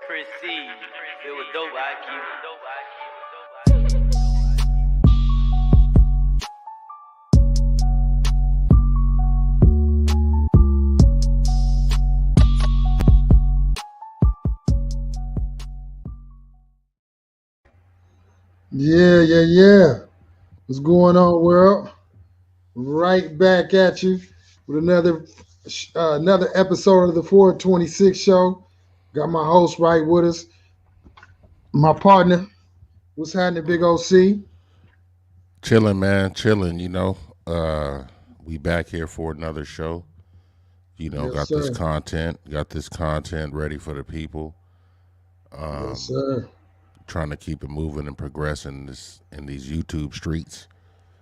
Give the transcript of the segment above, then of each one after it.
Chris C. It was dope IQ. Yeah. What's going on, world? Right back at you with another episode of the 426 show. Got my host right with us, my partner. What's happening, Big OC? Chilling, man, chilling. We back here for another show. Yes, Got this sir. content ready for the people. Yes, sir. Trying to keep it moving and progressing in these YouTube streets.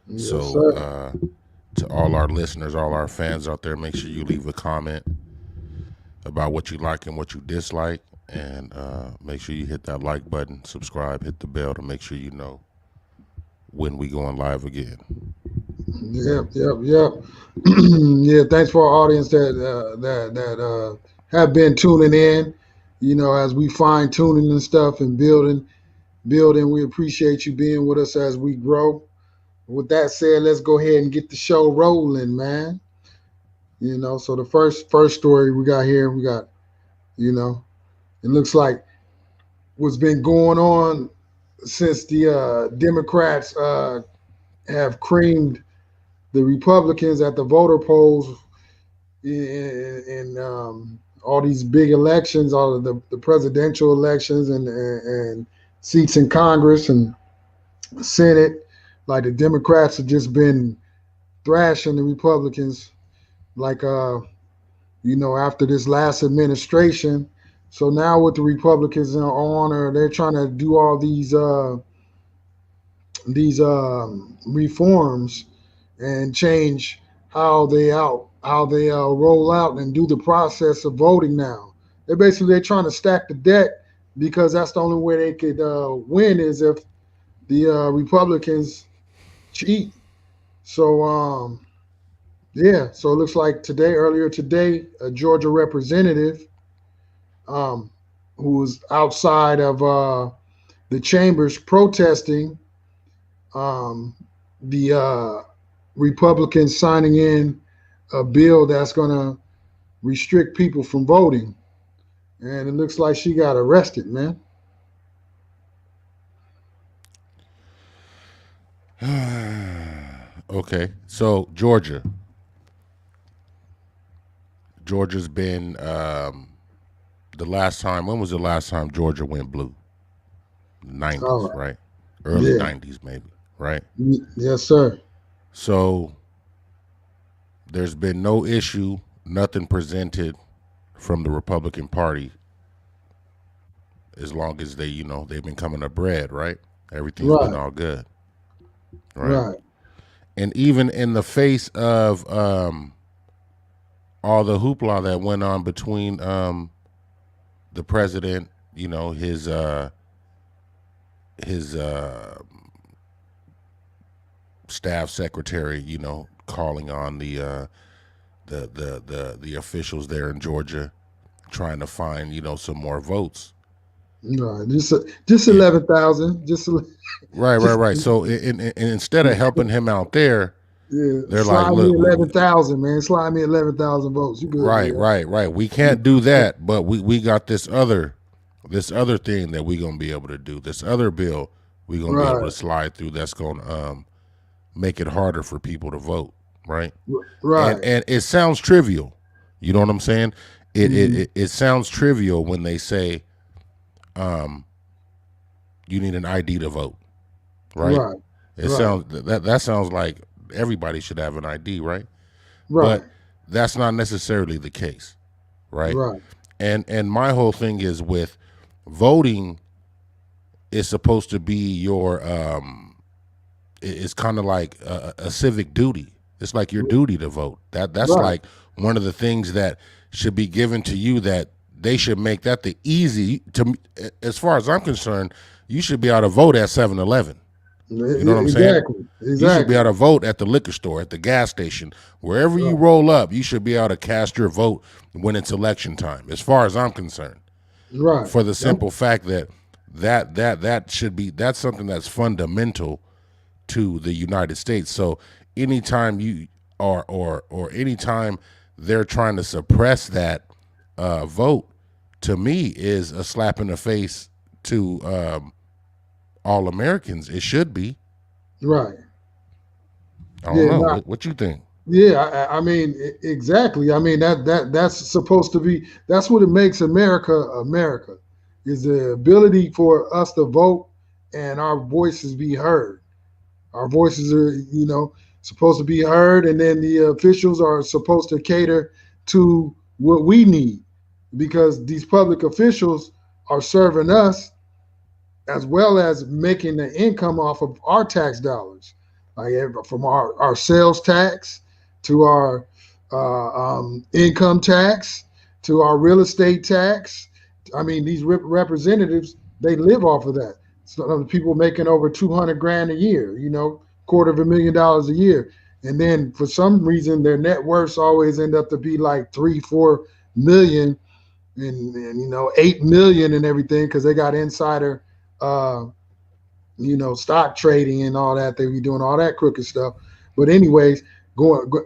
Yes, So, sir. to all our listeners, all our fans out there, make sure you leave a comment about what you like and what you dislike, and make sure you hit that like button, subscribe, hit the bell to make sure you know when we going live again. Yep. Yeah, thanks for our audience that have been tuning in. As we fine tuning and stuff and building. We appreciate you being with us as we grow. With that said, let's go ahead and get the show rolling, man. So the first story we got here, it looks like what's been going on since the Democrats have creamed the Republicans at the voter polls in all these big elections, all of the presidential elections and seats in Congress and Senate. Like the Democrats have just been thrashing the Republicans, like after this last administration. So now with the Republicans on, they're trying to do all these reforms and change how they roll out and do the process of voting now. They're trying to stack the deck because that's the only way they could win is if the Republicans cheat. So so it looks like earlier today, a Georgia representative who was outside of the chambers protesting the Republicans signing in a bill that's going to restrict people from voting. And it looks like she got arrested, man. Okay, so Georgia's been the last time. When was the last time Georgia went blue? 90s, All right. right? Early Yeah. 90s, maybe, right? Yes, sir. So there's been no issue, nothing presented from the Republican Party as long as they've been coming up red, right? Everything's been Right. all good, right? Right. And even in the face of all the hoopla that went on between the president, his staff secretary, calling on the officials there in Georgia, trying to find Right. some more votes. Right. Just 11,000. Right. So instead of helping him out there, Yeah. they're like, Slide me look, 11,000, man. Slide me 11,000 votes. You good? right. We can't do that, but we got this other thing that we gonna be able to do. This other bill we gonna be able to Right. slide through. That's gonna make it harder for people to vote, right? Right. And it sounds trivial. You know what I'm saying? Mhm. It sounds trivial when they say, you need an ID to vote, right? Right. It Right. sounds that sounds like everybody should have an ID, right? Right. But that's not necessarily the case, right? Right. And my whole thing is with voting is supposed to be your it's kind of like a civic duty. It's like your duty to vote. That's Right. like one of the things that should be given to you, that they should make that the easy to, as far as I'm concerned, you should be able to vote at 7-Eleven. You know what I'm saying? Exactly. You should be Exactly. able to vote at the liquor store, at the gas station, wherever you Right. roll up. You should be able to cast your vote when it's election time, as far as I'm concerned. Right. For the simple fact that should be, that's something that's fundamental to the United States. So anytime you or anytime they're trying to suppress that vote, to me is a slap in the face to all Americans. It should be. Right. I don't know. What you think? Yeah, I mean, exactly. I mean, that's supposed to be, that's what it makes America America, is the ability for us to vote and our voices be heard. Our voices are, supposed to be heard, and then the officials are supposed to cater to what we need, because these public officials are serving us as well as making the income off of our tax dollars, like from our sales tax to our income tax to our real estate tax. I mean, these representatives, they live off of that. So people making over 200 grand a year, $250,000 a year. And then for some reason, their net worths always end up to be like 3-4 million and 8 million and everything, because they got insider stock trading and all that. They be doing all that crooked stuff. But anyways,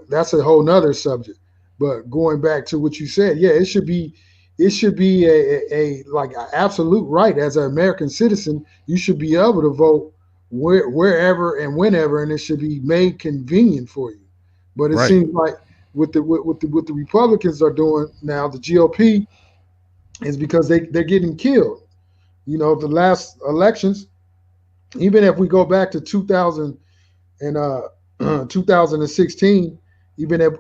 that's a whole nother subject. But going back to what you said, yeah, it should be a like an absolute right as an American citizen. You should be able to vote wherever and whenever, and it should be made convenient for you. But it seems like what the Republicans are doing now, the GOP, is because they're getting killed. The last elections, even if we go back to 2016, even if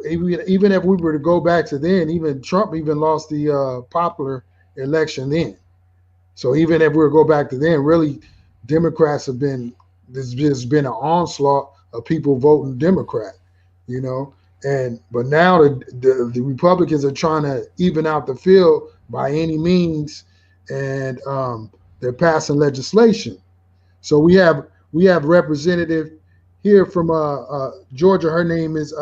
we were to go back to then, even Trump even lost the popular election then. So even if we were to go back to then, really, Democrats there's just been an onslaught of people voting Democrat, but now the Republicans are trying to even out the field by any means, and they're passing legislation. So we have representative here from Georgia. Her name is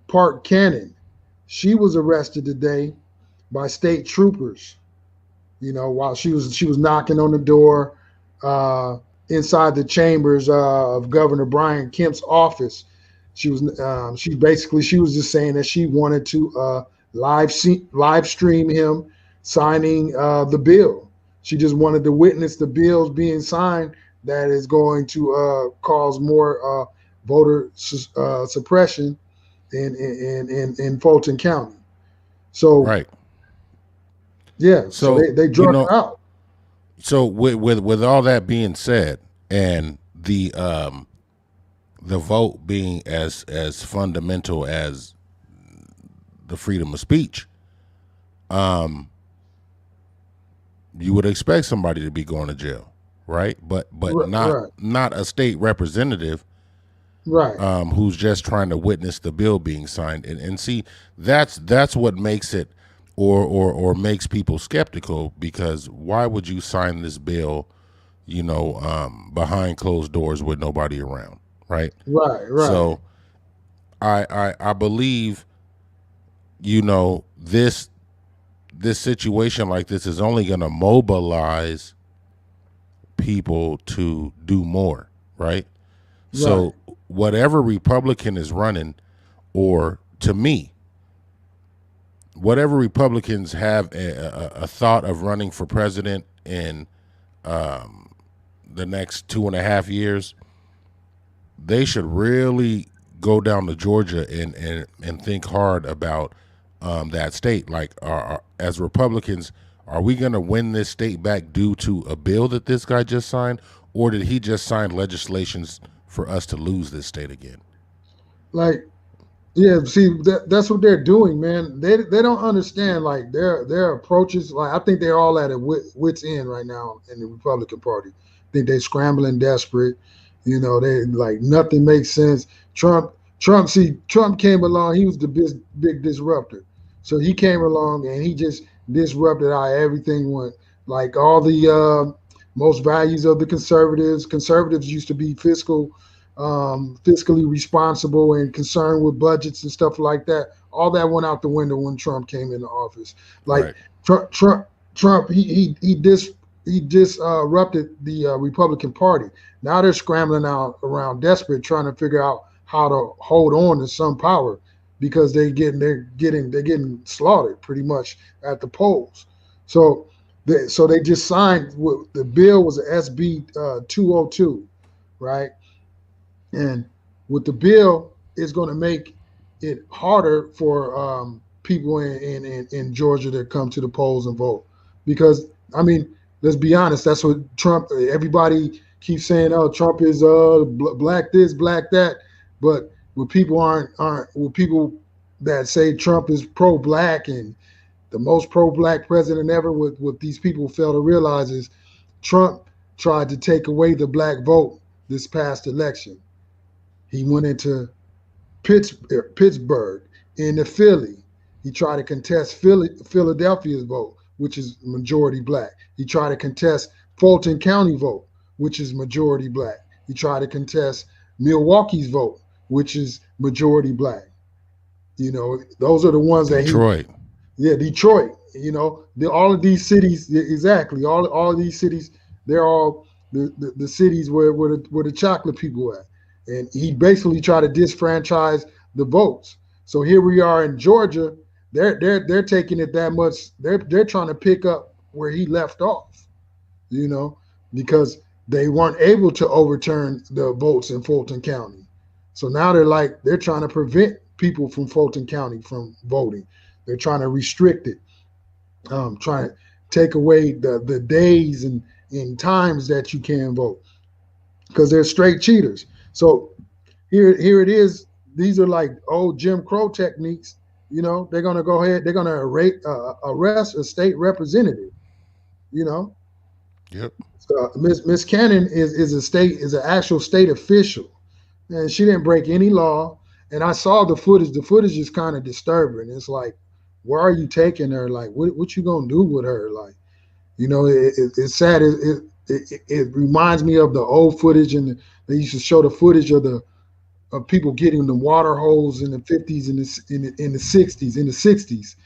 Park Cannon. She was arrested today by state troopers. While she was knocking on the door inside the chambers of Governor Brian Kemp's office. She was just saying that she wanted to live stream him signing the bill. She just wanted to witness the bills being signed that is going to cause more voter suppression in Fulton County. So right. Yeah. So they drug her out. So with all that being said, and the vote being as fundamental as the freedom of speech, you would expect somebody to be going to jail, right? But not a state representative, right? Who's just trying to witness the bill being signed, and see, that's what makes it or makes people skeptical, because why would you sign this bill, behind closed doors with nobody around, right? Right. So I believe, this situation like this is only going to mobilize people to do more, right? So whatever Republican is running, or to me, whatever Republicans have a thought of running for president in the next 2.5 years, they should really go down to Georgia and think hard about that state. Like, as Republicans, are we going to win this state back due to a bill that this guy just signed, or did he just sign legislations for us to lose this state again? Like, yeah, see, that's what they're doing, man. They don't understand, like, their approaches. Like, I think they're all at a wit's end right now in the Republican Party. I think they're scrambling, desperate. They like, nothing makes sense. Trump came along. He was the big disruptor. So he came along and he just disrupted how everything went. Like, all the most values of the conservatives. Conservatives used to be fiscally responsible and concerned with budgets and stuff like that. All that went out the window when Trump came into office. Like, Trump Trump he disrupted the Republican Party. Now they're scrambling out around desperate, trying to figure out how to hold on to some power because they're getting slaughtered pretty much at the polls. So they just signed. The bill was a SB 202, right? And with the bill, it's going to make it harder for people in Georgia to come to the polls and vote. Because, I mean, let's be honest, that's what Trump, everybody keeps saying, oh, Trump is black this, black that. But when people when people that say Trump is pro-black and the most pro-black president ever, what these people fail to realize is Trump tried to take away the black vote this past election. He went into Pittsburgh, into Philly. He tried to contest Philadelphia's vote, which is majority black. He tried to contest Fulton County vote, which is majority black. He tried to contest Milwaukee's vote, which is majority black. You know, those are the ones that Detroit. Detroit. You know, all of these cities, exactly. All of these cities, they're all the cities where the chocolate people at. And he basically tried to disfranchise the votes. So here we are in Georgia. They're taking it that much. They're trying to pick up where he left off, you know, because they weren't able to overturn the votes in Fulton County. So now they're trying to prevent people from Fulton County from voting. They're trying to restrict it, trying to take away the days and times that you can vote because they're straight cheaters. So here it is. These are like old Jim Crow techniques. You know, they're going to go ahead. They're going to arrest a state representative. You know. Yep. So Miss Cannon is an actual state official, and she didn't break any law. And I saw the footage. The footage is kind of disturbing. It's like, where are you taking her? Like, what you gonna do with her? Like, you know, it's sad. It reminds me of the old footage, and they used to show the footage of people getting the water hose in the 50s and in the 60s. In the 60s,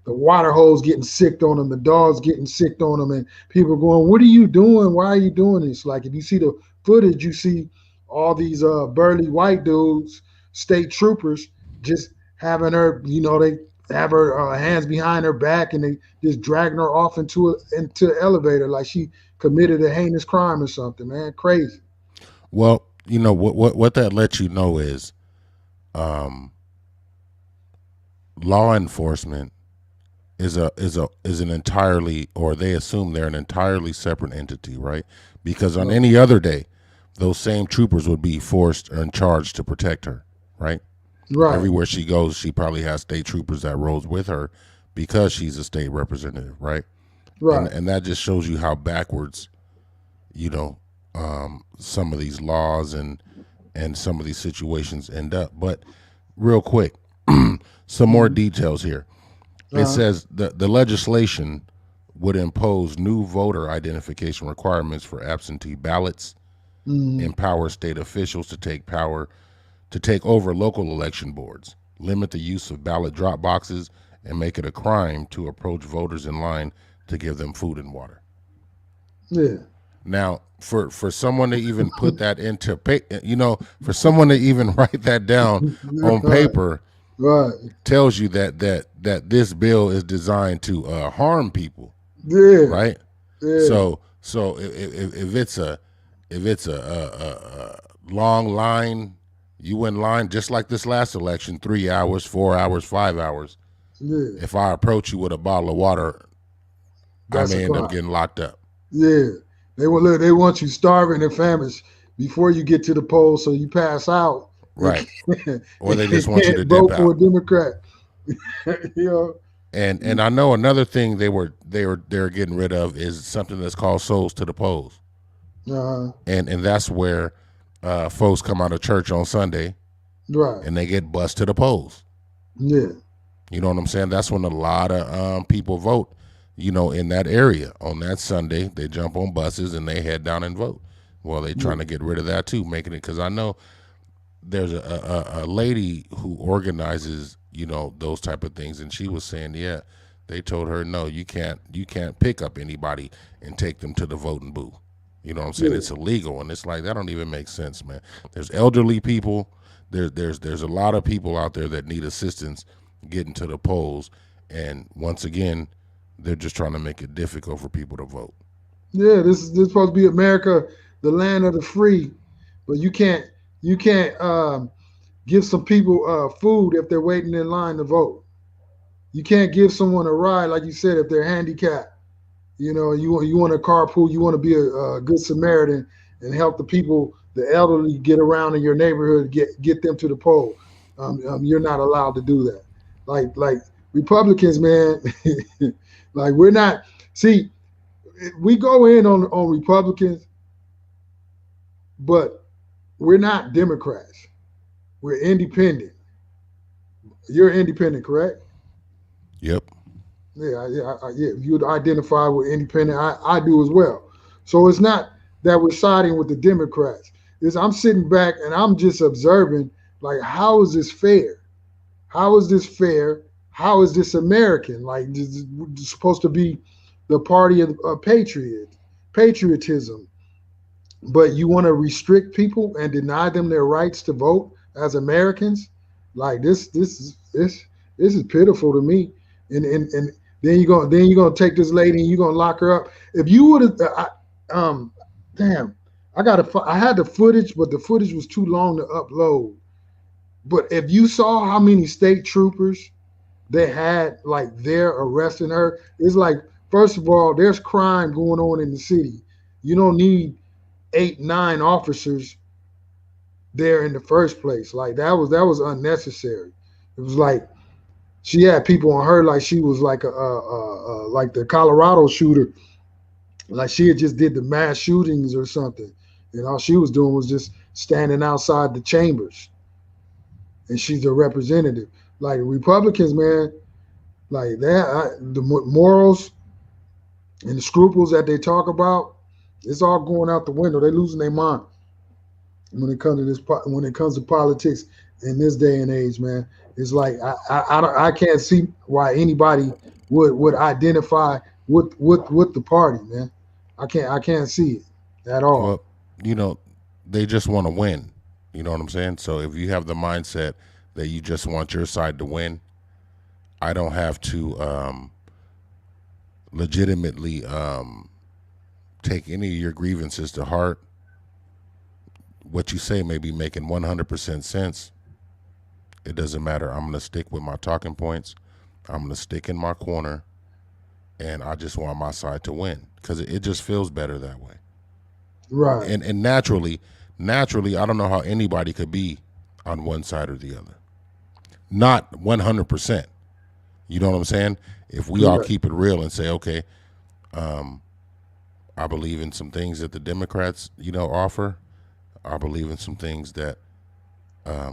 the water hose getting sicked on them, the dogs getting sicked on them, and people going, "What are you doing? Why are you doing this?" Like, if you see the footage, you see all these burly white dudes, state troopers, just having her. You know, they have her hands behind her back, and they just dragging her off into the elevator like she committed a heinous crime or something. Man, crazy. Well, you know what that lets you know is, law enforcement is an entirely, or they assume they're an entirely separate entity, right? Because on any other day, those same troopers would be forced and charged to protect her, right? Right. Everywhere she goes, she probably has state troopers that rolls with her because she's a state representative, right? Right. And that just shows you how backwards, you know, some of these laws and some of these situations end up. But real quick, some more details here. It says the legislation would impose new voter identification requirements for absentee ballots, empower state officials to take over local election boards, limit the use of ballot drop boxes, and make it a crime to approach voters in line to give them food and water. Yeah. Now, for someone to even put that into for someone to even write that down on paper, right, tells you that this bill is designed to harm people. Yeah. Right. Yeah. So if it's a long line, you in line just like this last election, 3 hours, 4 hours, 5 hours. Yeah. If I approach you with a bottle of water, That's I may a end crime. up getting locked up. Yeah. They want you starving and famished before you get to the polls, so you pass out. Right. Or they just want you to vote dip for out. a Democrat. You know. And I know another thing they were getting rid of is something that's called souls to the polls. And that's where folks come out of church on Sunday, right, and they get bused to the polls. Yeah. You know what I'm saying? That's when a lot of people vote, you know, in that area. On that Sunday, they jump on buses and they head down and vote. Well, they're trying to get rid of that too, making it, because I know there's a lady who organizes, you know, those type of things, and she was saying, yeah, They told her, no, you can't pick up anybody and take them to the voting booth. You know what I'm saying? Yeah. It's illegal, and it's like that don't even make sense, man. There's elderly people. There's a lot of people out there that need assistance getting to the polls, and once again, they're just trying to make it difficult for people to vote. Yeah, this is supposed to be America, the land of the free, but you can't give some people food if they're waiting in line to vote. You can't give someone a ride, like you said, if they're handicapped. You know, you want to carpool, you want to be a good Samaritan and help the people, the elderly, get around in your neighborhood, get them to the poll. You're not allowed to do that. Like Republicans, man, like we're not. See, we go in on Republicans, but we're not Democrats. We're independent. You're independent, correct? Yep. Yeah. You would identify with independent. I do as well. So it's not that we're siding with the Democrats. I'm sitting back and I'm just observing, like, how is this fair? How is this fair? How is this American? Like, this is supposed to be the party of patriotism, but you want to restrict people and deny them their rights to vote as Americans? Like, this is pitiful to me. And then you're gonna take this lady and you're gonna lock her up. If you would have, damn, I had the footage, but the footage was too long to upload. But if you saw how many state troopers they had, like, there arresting her, it's like, first of all, there's crime going on in the city. You don't need 8-9 officers there in the first place. Like, that was unnecessary. It was like she had people on her like she was like like the Colorado shooter, like she had just did the mass shootings or something, and all she was doing was just standing outside the chambers, and she's a representative. Like, Republicans, man, like that, the morals and the scruples that they talk about, it's all going out the window. They're losing their mind when it comes to this. When it comes to politics in this day and age, man, it's like I can't see why anybody would identify with the party, man. I can't see it at all. Well, you know, they just want to win. You know what I'm saying? So if you have the mindset that you just want your side to win, I don't have to legitimately take any of your grievances to heart. What you say may be making 100% sense. It doesn't matter. I'm going to stick with my talking points. I'm going to stick in my corner, and I just want my side to win because it just feels better that way. Right. And naturally, I don't know how anybody could be on one side or the other. Not 100%. You know what I'm saying? If we all keep it real and say, okay, I believe in some things that the Democrats, offer. I believe in some things that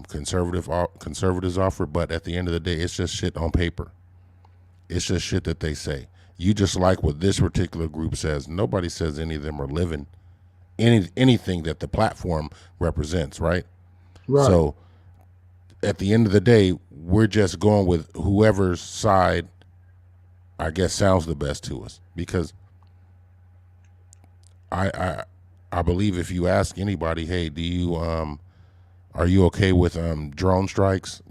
conservatives offer. But at the end of the day, it's just shit on paper. It's just shit that they say. You just like what this particular group says. Nobody says any of them are living anything that the platform represents, right? Right. So at the end of the day, we're just going with whoever's side, I guess, sounds the best to us. Because I believe if you ask anybody, hey, do you are you okay with drone strikes,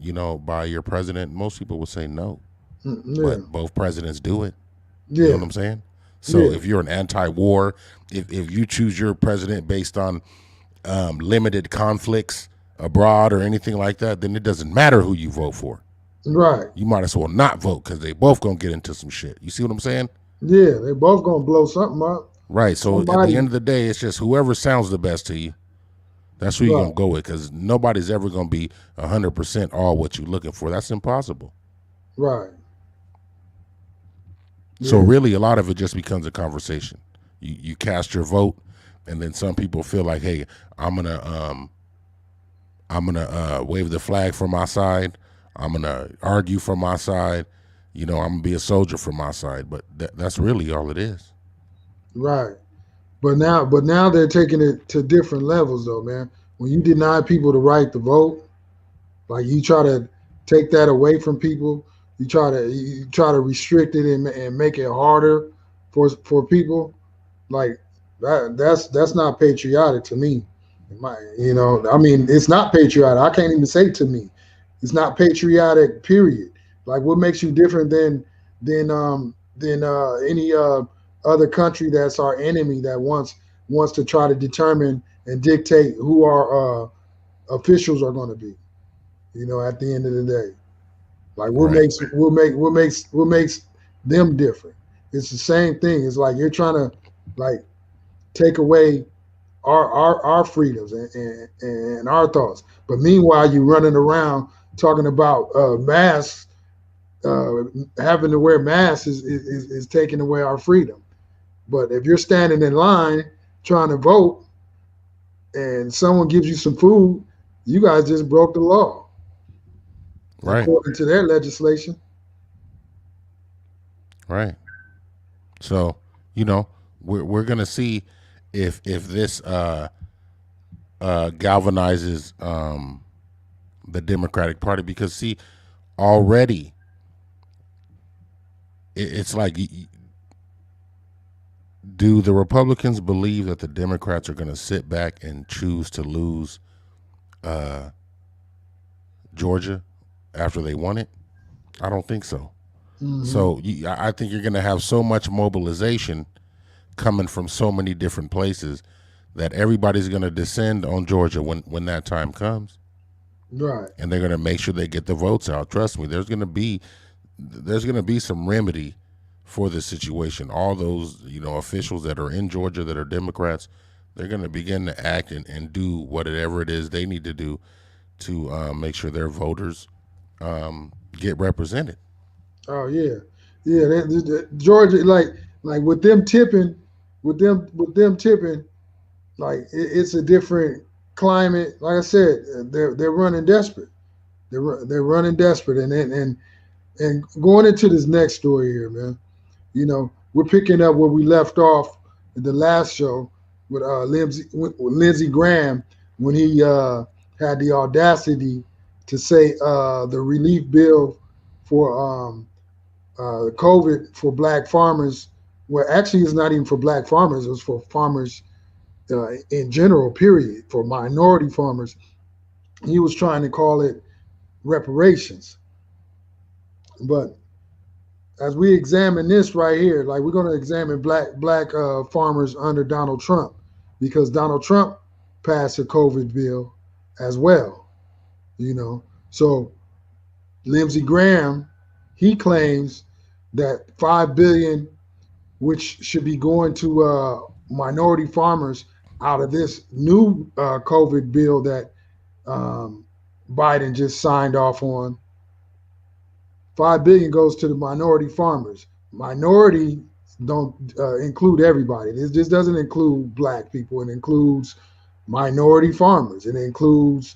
by your president? Most people will say no. Yeah. But both presidents do it. Yeah. You know what I'm saying? So if you're an anti-war, if you choose your president based on limited conflicts abroad or anything like that, then it doesn't matter who you vote for. Right. You might as well not vote because they both gonna get into some shit. You see what I'm saying? Yeah, they both gonna blow something up. Right. So at the end of the day, it's just whoever sounds the best to you. That's who you're gonna go with, because nobody's ever gonna be 100% all what you're looking for. That's impossible. Right. So really, a lot of it just becomes a conversation. You cast your vote, and then some people feel like, hey, I'm gonna wave the flag for my side. I'm gonna argue for my side. I'm gonna be a soldier for my side. But that's really all it is. Right. But now they're taking it to different levels, though, man. When you deny people the right to vote, like you try to take that away from people, you try to restrict it and make it harder for people. Like that's not patriotic to me. I mean, it's not patriotic. I can't even say to me, it's not patriotic. Period. Like, what makes you different than any other country that's our enemy that wants to try to determine and dictate who our officials are going to be. At the end of the day, like Right. what makes them different? It's the same thing. It's like you're trying to like take away our freedoms and our thoughts. But meanwhile, you running around talking about masks. Having to wear masks is taking away our freedom. But if you're standing in line trying to vote and someone gives you some food, you guys just broke the law Right. according to their legislation. Right. So, we're gonna see if this galvanizes the Democratic Party, because see, already it's like, do the Republicans believe that the Democrats are going to sit back and choose to lose uh, Georgia after they won it? I don't think so. Hmm. So I think you're going to have so much mobilization coming from so many different places that everybody's going to descend on Georgia when that time comes, Right. and they're going to make sure they get the votes out. Trust me, there's going to be some remedy for this situation. All those officials that are in Georgia that are Democrats, they're going to begin to act and do whatever it is they need to do to make sure their voters get represented. Oh yeah, yeah. Georgia, like with them tipping, like it's a different climate. Like I said, they're running desperate. They're running desperate, and going into this next story here, man. We're picking up where we left off in the last show with Lindsey Graham when he had the audacity to say the relief bill for COVID for black farmers. Well, actually, it's not even for black farmers. It was for farmers in general. Period. For minority farmers, he was trying to call it reparations. But as we examine this right here, like we're going to examine black farmers under Donald Trump, because Donald Trump passed a COVID bill as well. So Lindsey Graham, he claims that 5 billion, which should be going to minority farmers out of this new COVID bill that um, Biden just signed off on. 5 billion goes to the minority farmers. Minority don't include everybody. This doesn't include black people. It includes minority farmers. It includes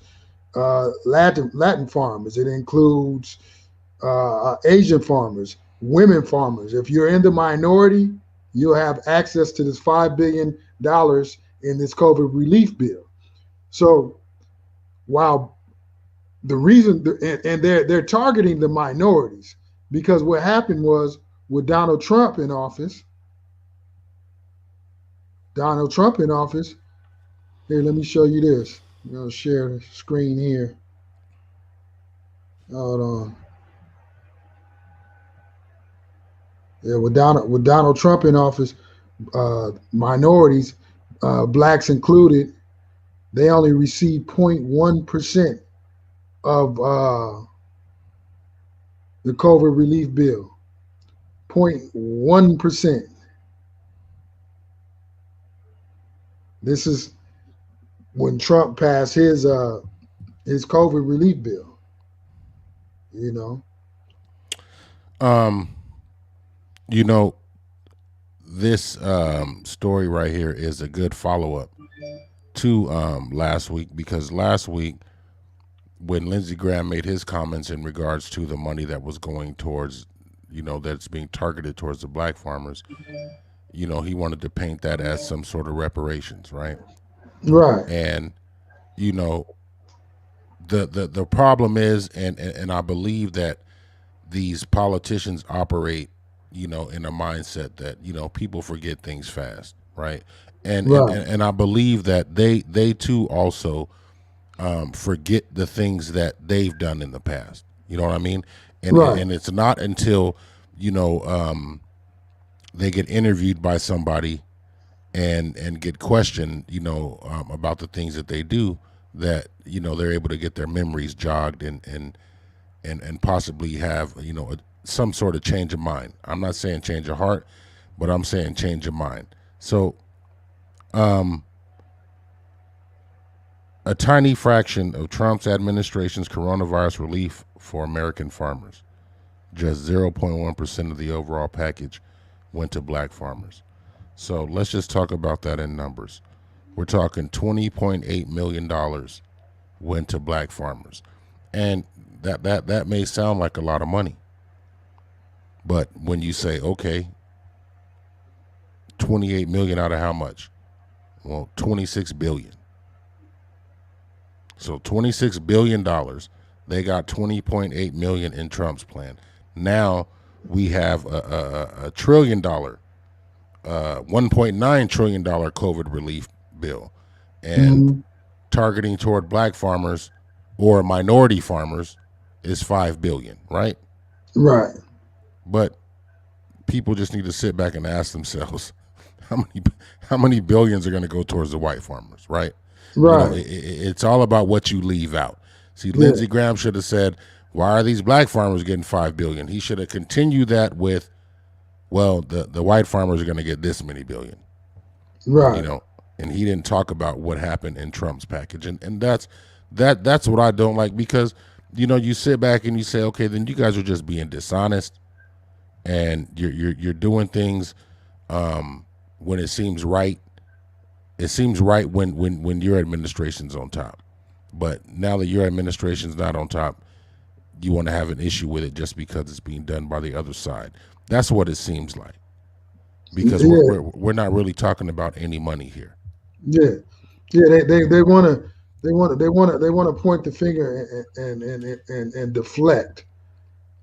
Latin farmers. It includes Asian farmers, women farmers. If you're in the minority, you'll have access to this $5 billion in this COVID relief bill. So while the reason, and they're targeting the minorities, because what happened was with Donald Trump in office. Here, let me show you this. I'm gonna share the screen here. Hold on. Yeah, with Donald Trump in office, minorities, blacks included, they only receive 0.1% of the COVID relief bill. 0.1%. This is when Trump passed his COVID relief bill. You know. Um, you know, this story right here is a good follow up to last week, because last week when Lindsey Graham made his comments in regards to the money that was going towards, that's being targeted towards the black farmers, he wanted to paint that as some sort of reparations, right? Right. And you know, the problem is, and I believe that these politicians operate, in a mindset that people forget things fast, right? Right. And I believe that they too also forget the things that they've done in the past. You know what I mean? Right. And it's not until they get interviewed by somebody and get questioned, about the things that they do, that they're able to get their memories jogged and possibly have some sort of change of mind. I'm not saying change of heart, but I'm saying change of mind. So a tiny fraction of Trump's administration's coronavirus relief for American farmers, just 0.1% of the overall package, went to black farmers. So let's just talk about that in numbers. We're talking $20.8 million went to black farmers. And that may sound like a lot of money. But when you say, okay, 28 million out of how much? Well, 26 billion. So $26 billion. They got 20.8 million in Trump's plan. Now we have a $1 trillion, $1.9 trillion COVID relief bill, and targeting toward black farmers or minority farmers is $5 billion, right? Right. But people just need to sit back and ask themselves how many billions are going to go towards the white farmers, right? Right. It's all about what you leave out. See, Lindsey Graham should have said, why are these black farmers getting $5 billion? He should have continued that with, well, the white farmers are going to get this many billion. Right. And he didn't talk about what happened in Trump's package. And that's what I don't like, because, you sit back and you say, okay, then you guys are just being dishonest, and you're doing things when it seems right. It seems right when your administration's on top. But now that your administration's not on top, you want to have an issue with it just because it's being done by the other side. That's what it seems like. Because we're not really talking about any money here. Yeah. They want to point the finger and deflect,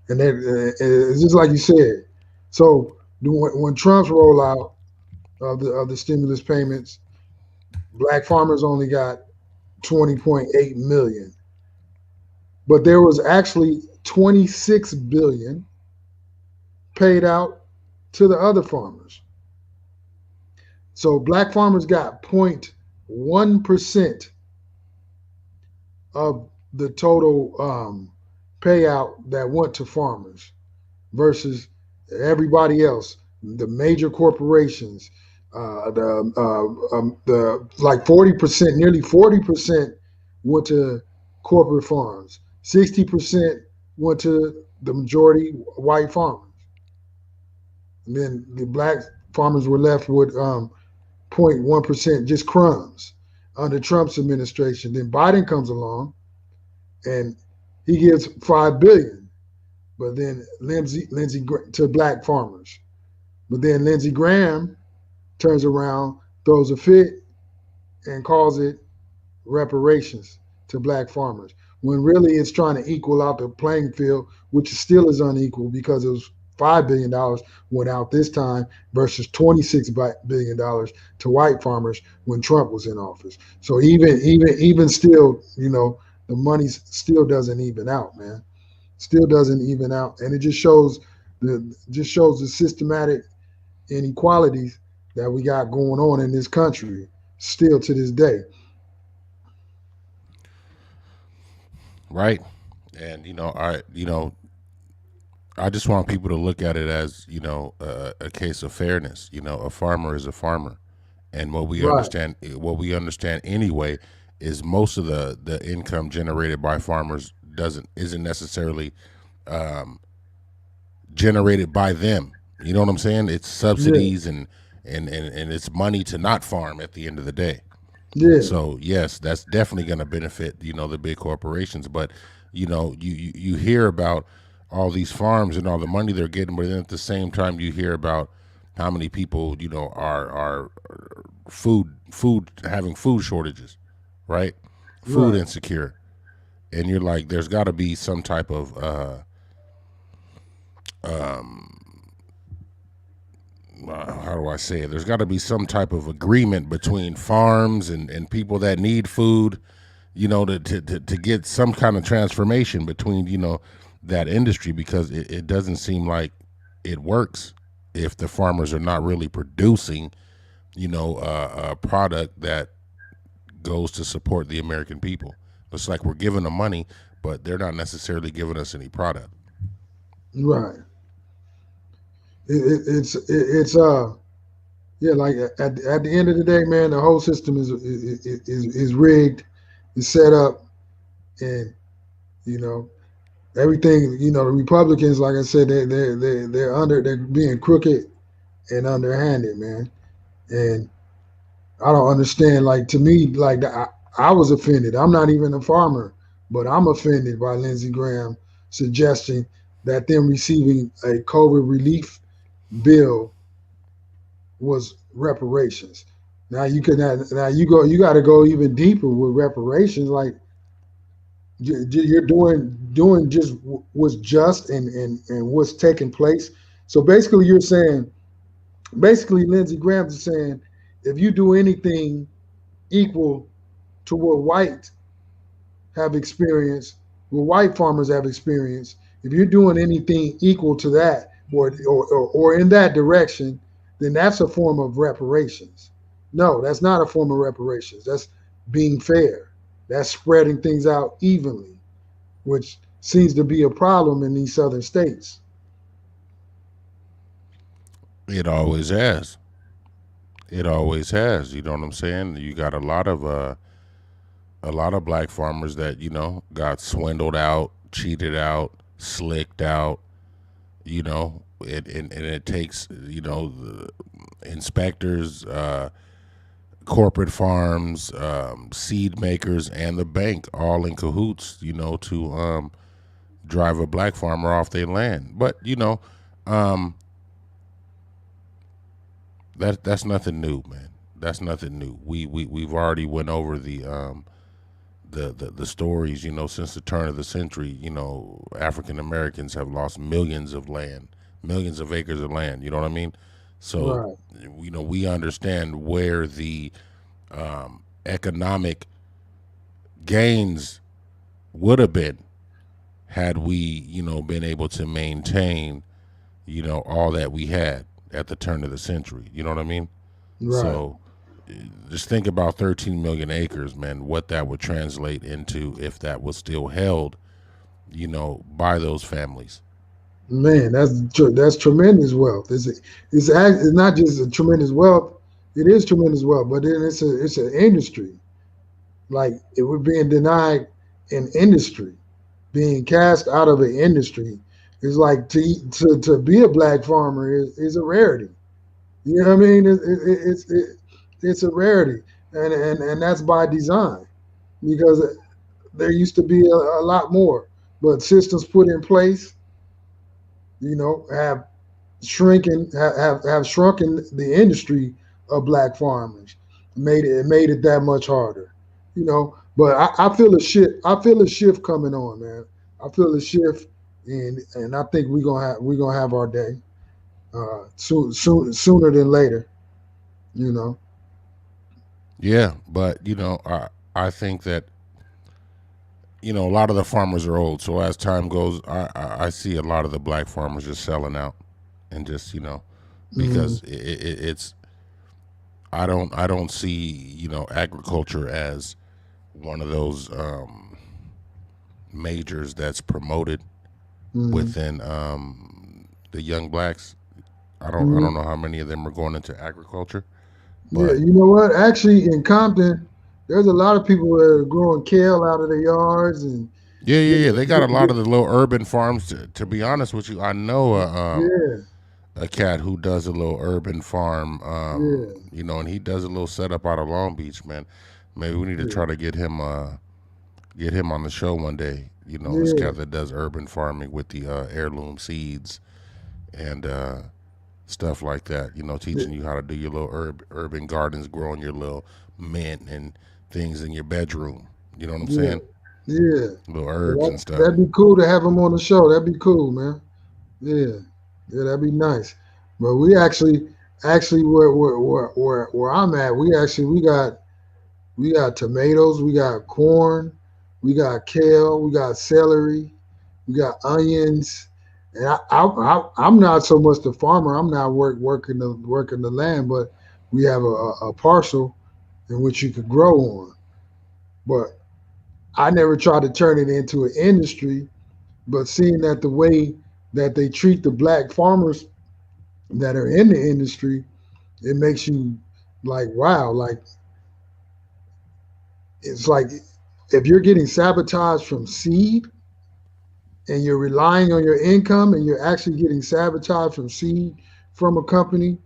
and it's just like you said. So when Trump's rollout of the stimulus payments, black farmers only got 20.8 million, but there was actually 26 billion paid out to the other farmers. So black farmers got 0.1% of the total payout that went to farmers, versus everybody else, the major corporations, the like 40%, nearly 40% went to corporate farms. 60% went to the majority white farmers. And then the black farmers were left with 0.1%, just crumbs, under Trump's administration. Then Biden comes along and he gives $5 billion, but then Lindsey to black farmers. But then Lindsey Graham turns around, throws a fit, and calls it reparations to black farmers, when really it's trying to equal out the playing field, which still is unequal, because it was $5 billion went out this time versus $26 billion to white farmers when Trump was in office. So even still, the money still doesn't even out, man. Still doesn't even out, and it just shows the systematic inequalities that we got going on in this country still to this day. Right. And I just want people to look at it as, a case of fairness. A farmer is a farmer. And what we understand anyway is most of the income generated by farmers isn't necessarily generated by them. You know what I'm saying? It's subsidies and it's money to not farm at the end of the day. Yeah. So yes, that's definitely going to benefit, the big corporations. But, you hear about all these farms and all the money they're getting, but then at the same time you hear about how many people, are having food shortages, right? Food insecure. And you're like, there's got to be some type of how do I say it? There's got to be some type of agreement between farms and people that need food, to get some kind of transformation between, that industry, because it doesn't seem like it works if the farmers are not really producing, a product that goes to support the American people. It's like we're giving them money, but they're not necessarily giving us any product. Right. It's yeah, like at the end of the day, man, the whole system is rigged, is set up, and you know everything. The Republicans, like I said, they're being crooked and underhanded, man. And I don't understand. Like to me, like I was offended. I'm not even a farmer, but I'm offended by Lindsey Graham suggesting that them receiving a COVID relief bill was reparations. Now you can you got to go even deeper with reparations. Like you're doing just what's just and what's taking place. So basically, you're saying Lindsey Graham is saying if you do anything equal to what white have experienced, what white farmers have experienced, if you're doing anything equal to that or in that direction, then that's a form of reparations. No, that's not a form of reparations. That's being fair. That's spreading things out evenly, which seems to be a problem in these southern states. It always has. It always has. You know what I'm saying? You got a lot of black farmers that got swindled out, cheated out, slicked out. And it takes the inspectors, corporate farms, seed makers, and the bank all in cahoots. To drive a black farmer off their land. But um, that's nothing new, man. That's nothing new. We've already went over the stories, since the turn of the century. African Americans have lost millions of acres of land. You know what I mean? So, Right. we understand where the economic gains would have been had we, been able to maintain, all that we had at the turn of the century. You know what I mean? Right. So just think about 13 million acres, man, what that would translate into if that was still held, by those families. Man, that's tremendous wealth. It's not just a tremendous wealth. It is tremendous wealth, but then it's an industry. Like it we're being denied an industry, being cast out of an industry. It's like to be a black farmer is a rarity. You know what I mean? It's a rarity, and that's by design because there used to be a lot more, but systems put in place, have have shrunken the industry of black farmers, made it that much harder, But I feel a shift. I feel a shift coming on, man. I feel a shift, and I think we're gonna have our day sooner than later, you know. Yeah, but I think that a lot of the farmers are old. So as time goes, I see a lot of the black farmers just selling out, and just Hmm. because it's I don't see agriculture as one of those majors that's promoted Hmm. within the young blacks. I don't Hmm. know how many of them are going into agriculture, Yeah, but you know what? Actually, in Compton, there's a lot of people that are growing kale out of their yards and yeah, yeah, yeah. getting, They got a getting, lot get, of the little urban farms. To be honest with you, I know yeah, a cat who does a little urban farm. yeah, And he does a little setup out of Long Beach, man. Maybe we need to yeah, try to get him on the show one day. This yeah, cat that does urban farming with the heirloom seeds and stuff like that. Teaching you how to do your little urban gardens, growing your little mint and things in your bedroom. You know what I'm yeah, saying? yeah. Little So herbs and stuff. that'd be cool to have him on the show. That'd be cool, man. Yeah, yeah, that'd be nice. But we actually where I'm at, we got tomatoes, we got corn, we got kale, we got celery, we got onions, and I'm not so much the farmer. I'm not working the land, but we have a parcel in which you could grow on. But I never tried to turn it into an industry. But seeing that the way that they treat the black farmers that are in the industry, it makes you like, wow, like it's like if you're getting sabotaged from seed and you're relying on your income and you're actually getting sabotaged from seed from a company,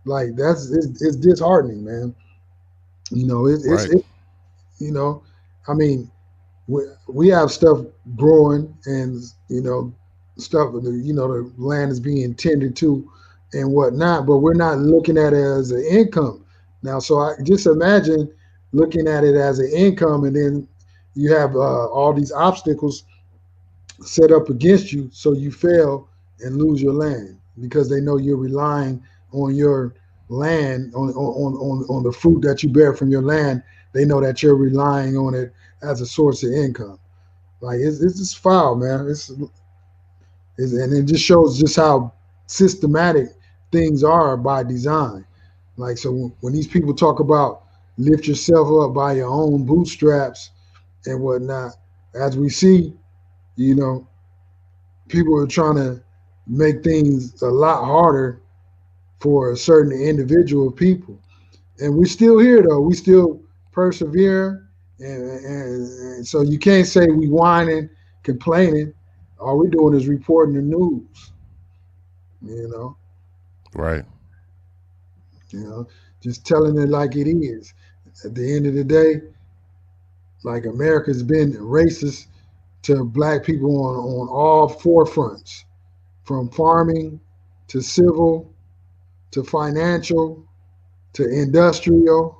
like it's disheartening, man. You know, Right. you know, I mean, we have stuff growing and stuff the land is being tended to and whatnot, but we're not looking at it as an income now. So I just imagine looking at it as an income, and then you have all these obstacles set up against you, so you fail and lose your land because they know you're relying on your land, on the fruit that you bear from your land. They know that you're relying on it as a source of income. Like it's just foul, man. And it just shows just how systematic things are by design. Like so, when these people talk about lift yourself up by your own bootstraps and whatnot, as we see, you know, people are trying to make things a lot harder for a certain individual people. And we're still here though. We still persevere, and so you can't say we whining, complaining. All we're doing is reporting the news. You know, Right. you know, just telling it like it is. At the end of the day, like America's been racist to black people on all four fronts, from farming to civil to financial to industrial,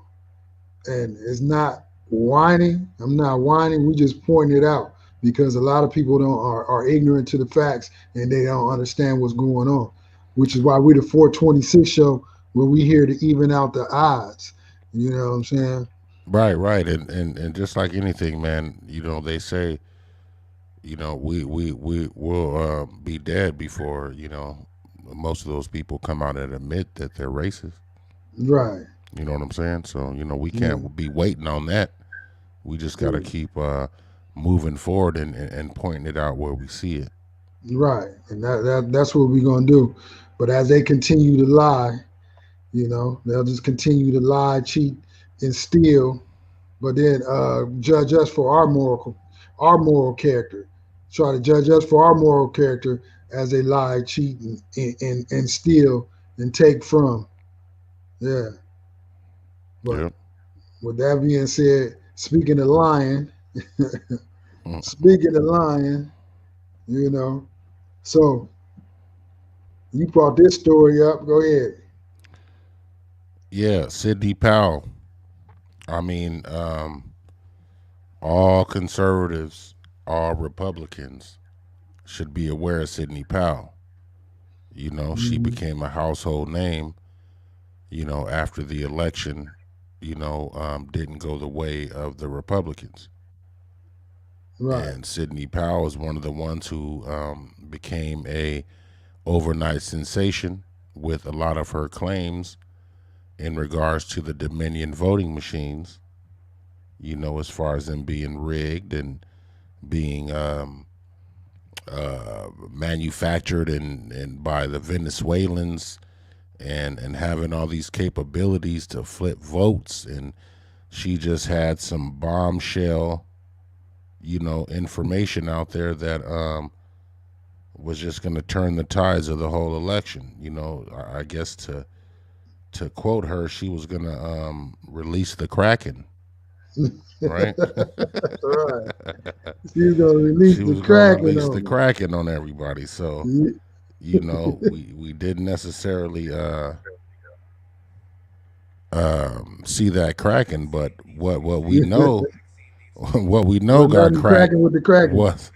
and it's not whining. I'm not whining. We just pointing it out because a lot of people don't are ignorant to the facts and they don't understand what's going on, which is why we're the 426 show where we here to even out the odds. You know what I'm saying? Right, right. And just like anything, man, they say, we will be dead before, most of those people come out and admit that they're racist. Right. You know what I'm saying? So, we Yeah. can't be waiting on that. We just got to Yeah. keep moving forward and pointing it out where we see it. Right. And that's what we're gonna do. But as they continue to lie, they'll just continue to lie, cheat, and steal, but then judge us for our moral character. Try to judge us for our moral character as they lie, cheat, and steal and take from. Yeah. But Yep. with that being said, Mm. speaking of lying, you know, so you brought this story up. Go ahead. Yeah, Sidney Powell. I mean, all conservatives, all Republicans should be aware of Sidney Powell. She Hmm. became a household name, after the election, didn't go the way of the Republicans. Right. And Sidney Powell is one of the ones who became a overnight sensation with a lot of her claims in regards to the Dominion voting machines, as far as them being rigged and being manufactured and by the Venezuelans and having all these capabilities to flip votes. And she just had some bombshell, information out there that was just going to turn the tides of the whole election. I guess to quote her, she was going to release the Kraken, right? Right. She's gonna release She the was going to Kraken release the on Kraken on everybody. So, me. we didn't necessarily see that Kraken, but what we know, what we know Wasn't got nothing cracked cracking with the Kraken. was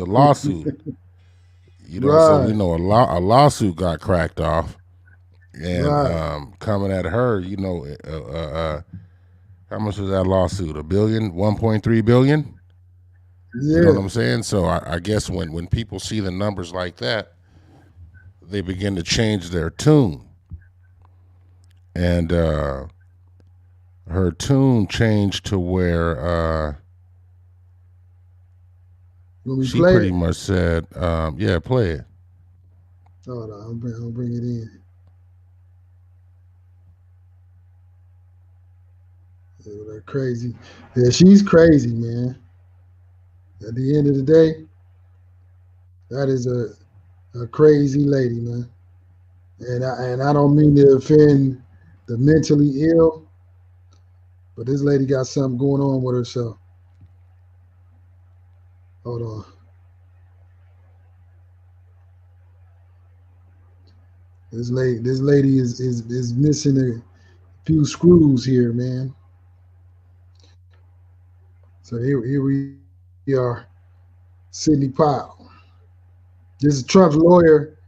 a lawsuit. You know, so we Right. know a lawsuit got cracked off, and Right. coming at her, you know, how much was that lawsuit? A billion, 1.3 billion. You know what Yeah. I'm saying? So I guess when people see the numbers like that, they begin to change their tune, and her tune changed to where When we she play pretty it, much said, "Yeah, play it." hold on, I'll bring it in. Yeah, they're crazy. Yeah, she's crazy, man. At the end of the day, that is a crazy lady, man. And I don't mean to offend the mentally ill, but this lady got something going on with herself. Hold on. This lady is missing a few screws here, man. So here we are, Sidney Powell. This is Trump's lawyer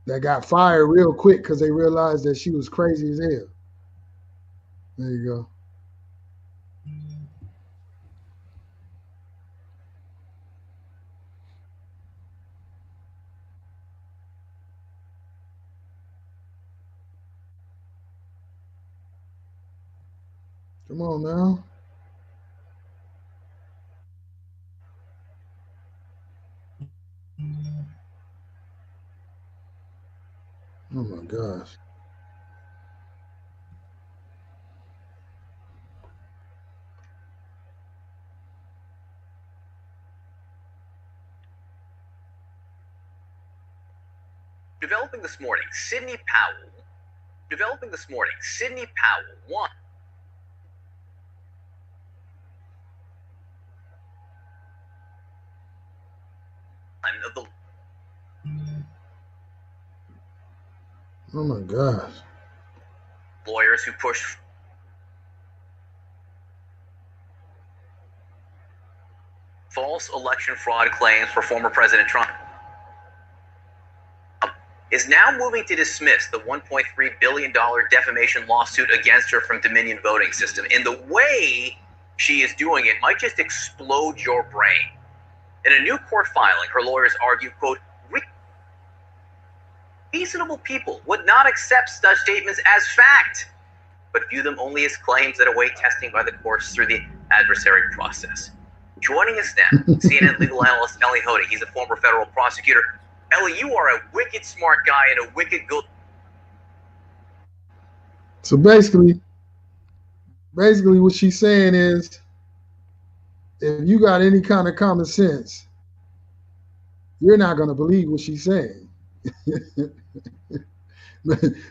that got fired real quick because they realized that she was crazy as hell. There you go. Come on now. Oh my gosh. Developing this morning, Sidney Powell. Developing this morning, Sidney Powell won. Of the Oh my gosh. lawyers who pushed false election fraud claims for former President Trump is now moving to dismiss the $1.3 billion defamation lawsuit against her from Dominion Voting System. And the way she is doing it might just explode your brain. In a new court filing, her lawyers argue, quote, reasonable people would not accept such statements as fact, but view them only as claims that await testing by the courts through the adversary process. Joining us now, CNN legal analyst Ellie Hody. He's a former federal prosecutor. Ellie, you are a wicked smart guy and a wicked good. So basically what she's saying is, if you got any kind of common sense, you're not going to believe what she's saying.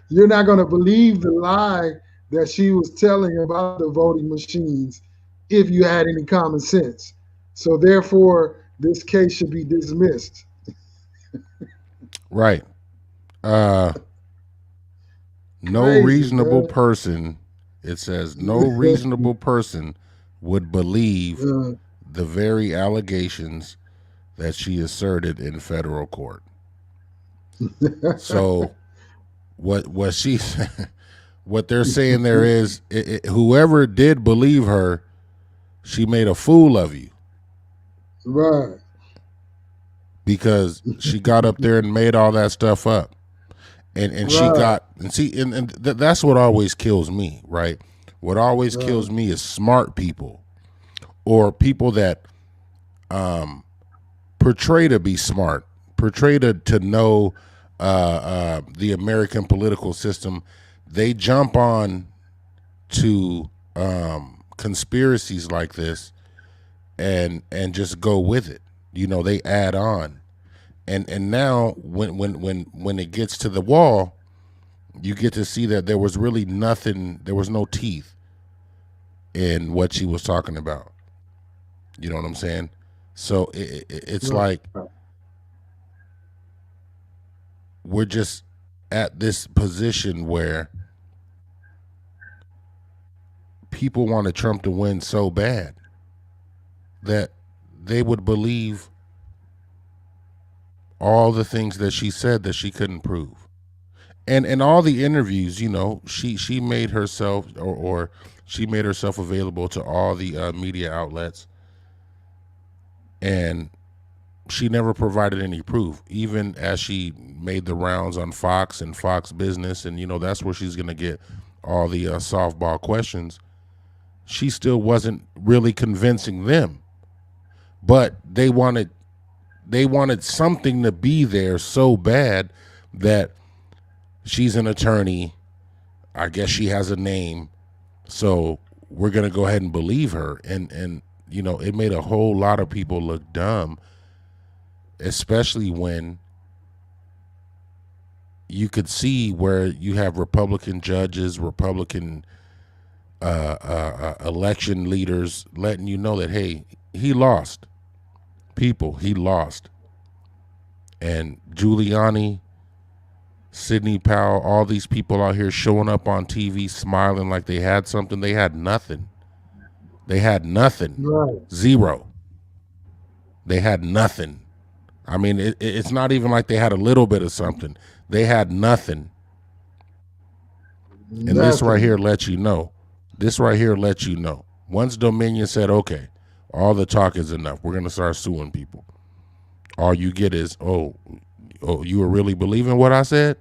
You're not going to believe the lie that she was telling about the voting machines if you had any common sense. So therefore, this case should be dismissed. Right. No Crazy, reasonable man. person, it says, no reasonable person would believe the very allegations that she asserted in federal court. So what she what they're saying there is, whoever did believe her, she made a fool of you. Right. Because she got up there and made all that stuff up. And she got, and see, and that's what always kills me, right? What always kills me is smart people, or people that portray to be smart, portray to know the American political system. They jump on to conspiracies like this and just go with it. You know, they add on. And now when it gets to the wall, you get to see that there was really nothing, there was no teeth in what she was talking about. You know what I'm saying? So it's like we're just at this position where people wanted Trump to win so bad that they would believe all the things that she said that she couldn't prove. And in all the interviews, you know, she made herself or she made herself available to all the media outlets, and she never provided any proof, even as she made the rounds on Fox and Fox Business, and you know that's where she's gonna get all the softball questions. She still wasn't really convincing them, but they wanted something to be there so bad that she's an attorney. I guess she has a name, so we're gonna go ahead and believe her. And you know, it made a whole lot of people look dumb, especially when you could see where you have Republican judges, Republican election leaders letting you know that, hey, he lost. People, he lost. And Giuliani, Sidney Powell, all these people out here showing up on TV smiling like they had something. They had nothing. They had nothing. Right. Zero. They had nothing. I mean, it's not even like they had a little bit of something. They had nothing. And this right here lets you know. This right here lets you know. Once Dominion said, okay, all the talk is enough, we're going to start suing people, all you get is, oh, you were really believing what I said?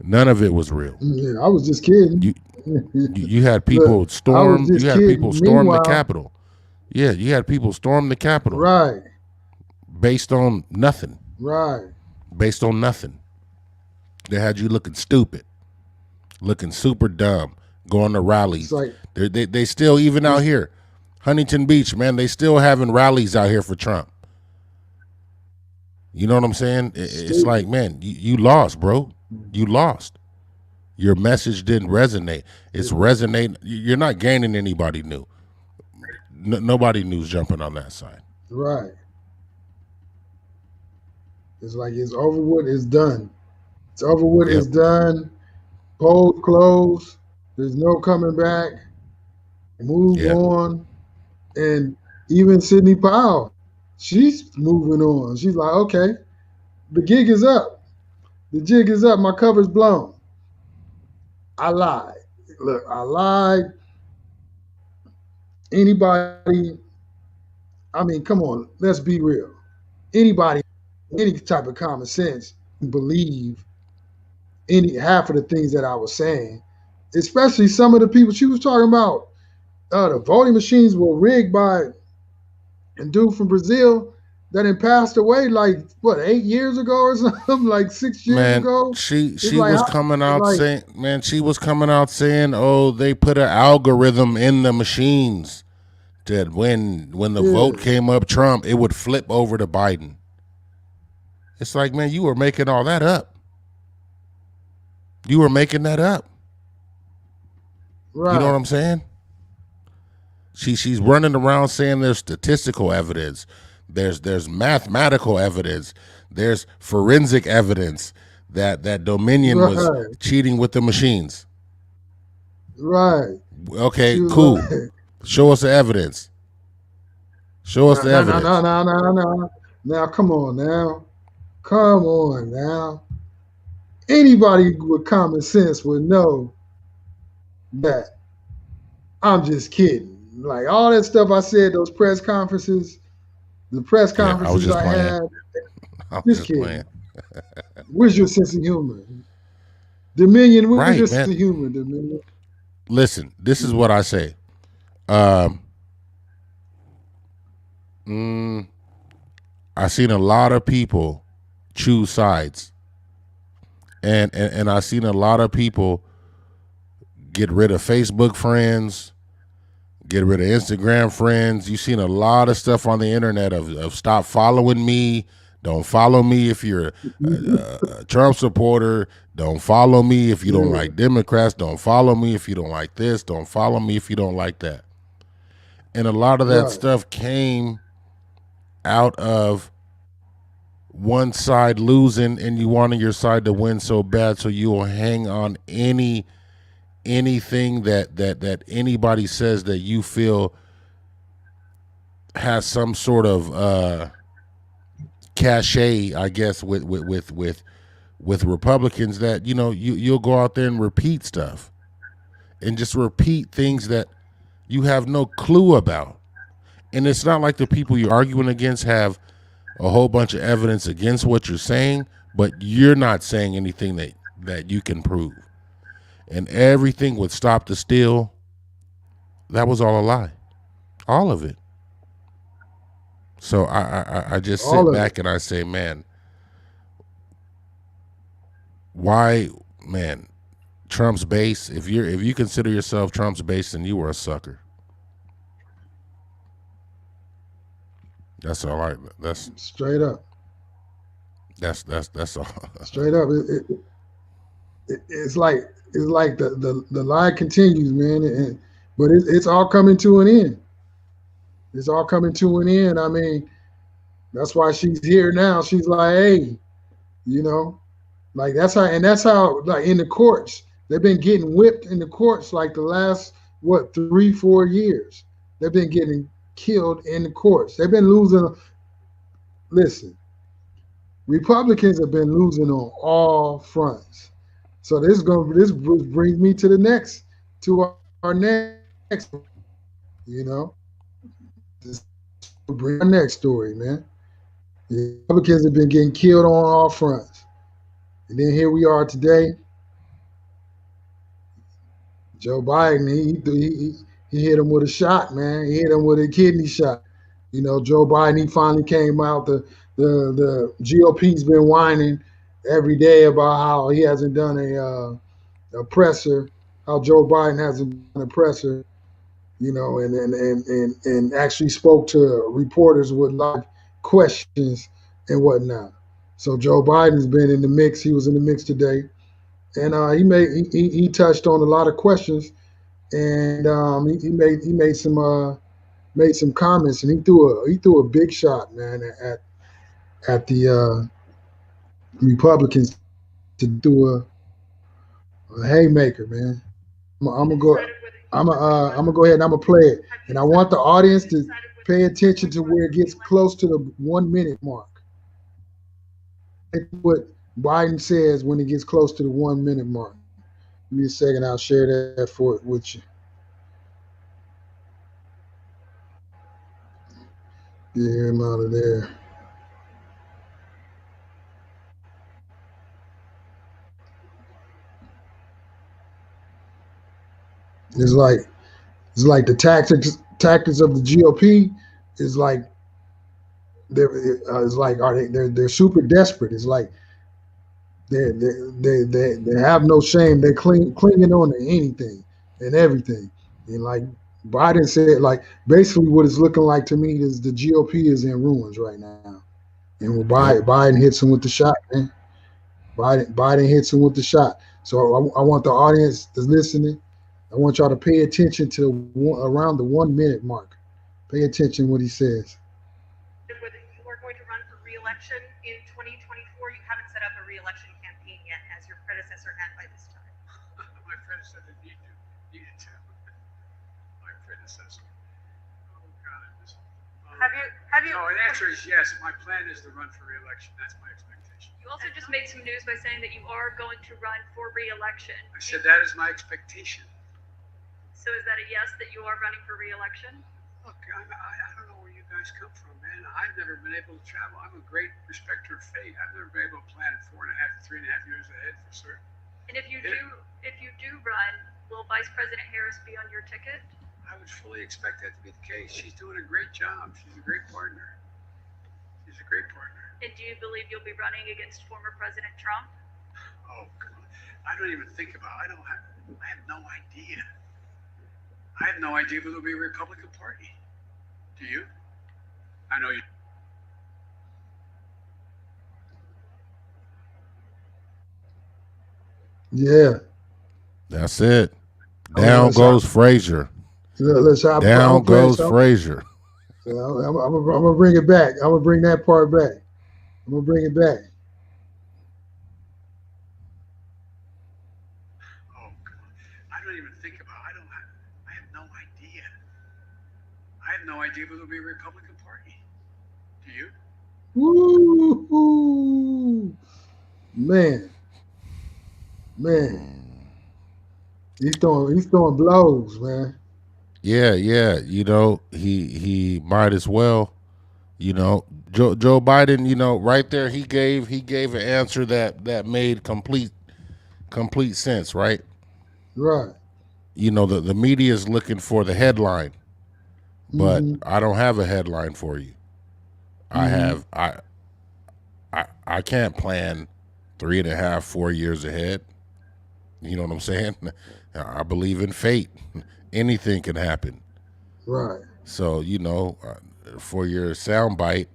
None of it was real. Yeah, I was just kidding. You had people storm. You had people storm the Capitol. Yeah, you had people storm the Capitol. Right. Based on nothing. Right. Based on nothing. They had you looking stupid, looking super dumb, going to rallies. Like, they still, even out here, Huntington Beach, man, they still having rallies out here for Trump. You know what I'm saying? It's like, man, you lost, bro. You lost. Your message didn't resonate. It's resonating. You're not gaining anybody new. Nobody new's jumping on that side. Right. It's like it's over with. It's done. It's over with. Yep. It's done. Polls closed. There's no coming back. Move on. And even Sidney Powell, she's moving on. She's like, okay, the gig is up. The jig is up. My cover's blown. I lied. Look, I lied. Anybody, I mean, come on, let's be real. Anybody, any type of common sense, believe half of the things that I was saying, especially some of the people she was talking about. The voting machines were rigged by a dude from Brazil that had passed away like, what, 8 years ago or something, like 6 years ago? She was coming out saying, she was coming out saying, oh, they put an algorithm in the machines that when the vote came up Trump, it would flip over to Biden. It's like, man, you were making all that up. You were making that up. Right. You know what I'm saying? She's running around saying there's statistical evidence, there's mathematical evidence, there's forensic evidence that Dominion was cheating with the machines. Right. Okay, cool. Right. Show us the evidence. Show us the evidence. No. Now, come on now. Come on now. Anybody with common sense would know that I'm just kidding. Like all that stuff I said, those press conferences, the press conferences I had, just kidding. Where's your sense of humor? Dominion, where's your sense of humor, Dominion? Listen, this is what I say. I seen a lot of people choose sides, and I seen a lot of people get rid of Facebook friends, get rid of Instagram friends. You've seen a lot of stuff on the internet of stop following me. Don't follow me if you're a Trump supporter. Don't follow me if you don't like Democrats. Don't follow me if you don't like this. Don't follow me if you don't like that. And a lot of that stuff came out of one side losing and you wanting your side to win so bad, so you will hang on anything that anybody says that you feel has some sort of cachet, I guess, with Republicans that you'll go out there and repeat stuff and just repeat things that you have no clue about. And it's not like the people you're arguing against have a whole bunch of evidence against what you're saying, but you're not saying anything that you can prove. And everything would Stop the Steal, that was all a lie. All of it. So I just sit back and I say, man, why, man, Trump's base, if you consider yourself Trump's base, then you were a sucker. That's all that's straight up. That's all. Straight up. It's like the lie continues, man, but it's all coming to an end. It's all coming to an end. I mean, that's why she's here now. She's like, hey, like that's how like in the courts, they've been getting whipped in the courts like the last 3-4 years. They've been getting killed in the courts. They've been losing. Listen, Republicans have been losing on all fronts. So this brings me to our next, this bring our next story, man. The Republicans have been getting killed on all fronts, and then here we are today. Joe Biden, he hit him with a shot, man. He hit him with a kidney shot. Joe Biden, he finally came out. The GOP's been whining every day about how he hasn't done a presser, how Joe Biden hasn't done a presser, and actually spoke to reporters with live questions and whatnot. So Joe Biden's been in the mix. He was in the mix today, and he touched on a lot of questions, and he made some comments, and he threw a big shot, man, at the Republicans to do a haymaker, man. I'm gonna go ahead and I'm gonna play it, and I want the audience to pay attention to where it gets close to the 1 minute mark. What Biden says when it gets close to the 1 minute mark. Give me a second, I'll share that with you. Get him out of there. It's like the tactics of the GOP is like they're super desperate. It's like they have no shame. They're clinging on to anything and everything. And like Biden said, like basically what it's looking like to me is the GOP is in ruins right now. And when Biden hits him with the shot, man. Biden hits him with the shot. So I want the audience that's listening, I want y'all to pay attention to around the 1 minute mark. Pay attention what he says. Whether you are going to run for re-election in 2024, you haven't set up a re-election campaign yet, as your predecessor had by this time. My predecessor needed to. My predecessor. Oh God. Have you? No, the answer is yes. My plan is to run for re-election. That's my expectation. You also just made some news by saying that you are going to run for re-election. I said that is my expectation. So is that a yes that you are running for re-election? Look, I don't know where you guys come from, man. I've never been able to travel. I'm a great respecter of fate. I've never been able to plan 4.5 to 3.5 years ahead for certain. And if you do run, will Vice President Harris be on your ticket? I would fully expect that to be the case. She's doing a great job. She's a great partner. She's a great partner. And do you believe you'll be running against former President Trump? Oh, come on. I don't even think about it. I have no idea. I have no idea whether it'll be a Republican Party. Do you? I know you. Yeah. That's it. Down goes Frazier. Down goes Frazier. I'm gonna bring it back. I'm gonna bring that part back. I'm gonna bring it back. Oh, come on. I don't even think about it. I have no idea. I have no idea whether it'll be a Republican Party. Do you? Woo! Man, man, he's throwing blows, man. Yeah, yeah. He might as well. Joe Biden. Right there, he gave an answer that made complete sense. Right. Right. The media is looking for the headline, but Mm-hmm. I don't have a headline for you. I Mm-hmm. have I can't plan 3.5, 4 years ahead. You know what I'm saying? I believe in fate. Anything can happen. Right. So for your soundbite,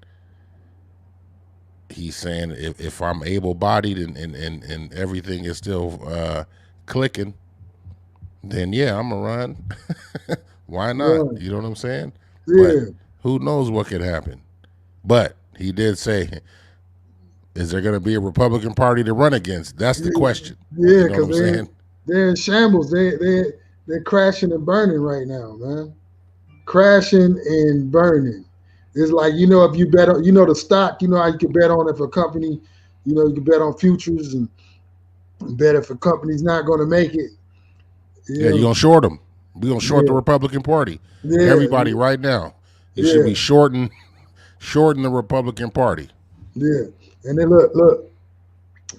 he's saying if I'm able-bodied and everything is still clicking, then yeah, I'm gonna run. Why not? Right. You know what I'm saying? But Yeah. who knows what could happen? But he did say, is there going to be a Republican Party to run against? That's the Yeah. question. Yeah. You know what Because I'm saying? they're in shambles. They're crashing and burning right now, man. Crashing and burning. It's like, if you bet on, the stock, how you can bet on if a company, you can bet on futures and bet if a company's not going to make it. Yeah, You you're know, going to short them. We're going to short the yeah, Republican Party. yeah, Everybody right now. You should yeah, be shorting the Republican Party. yeah. And then look,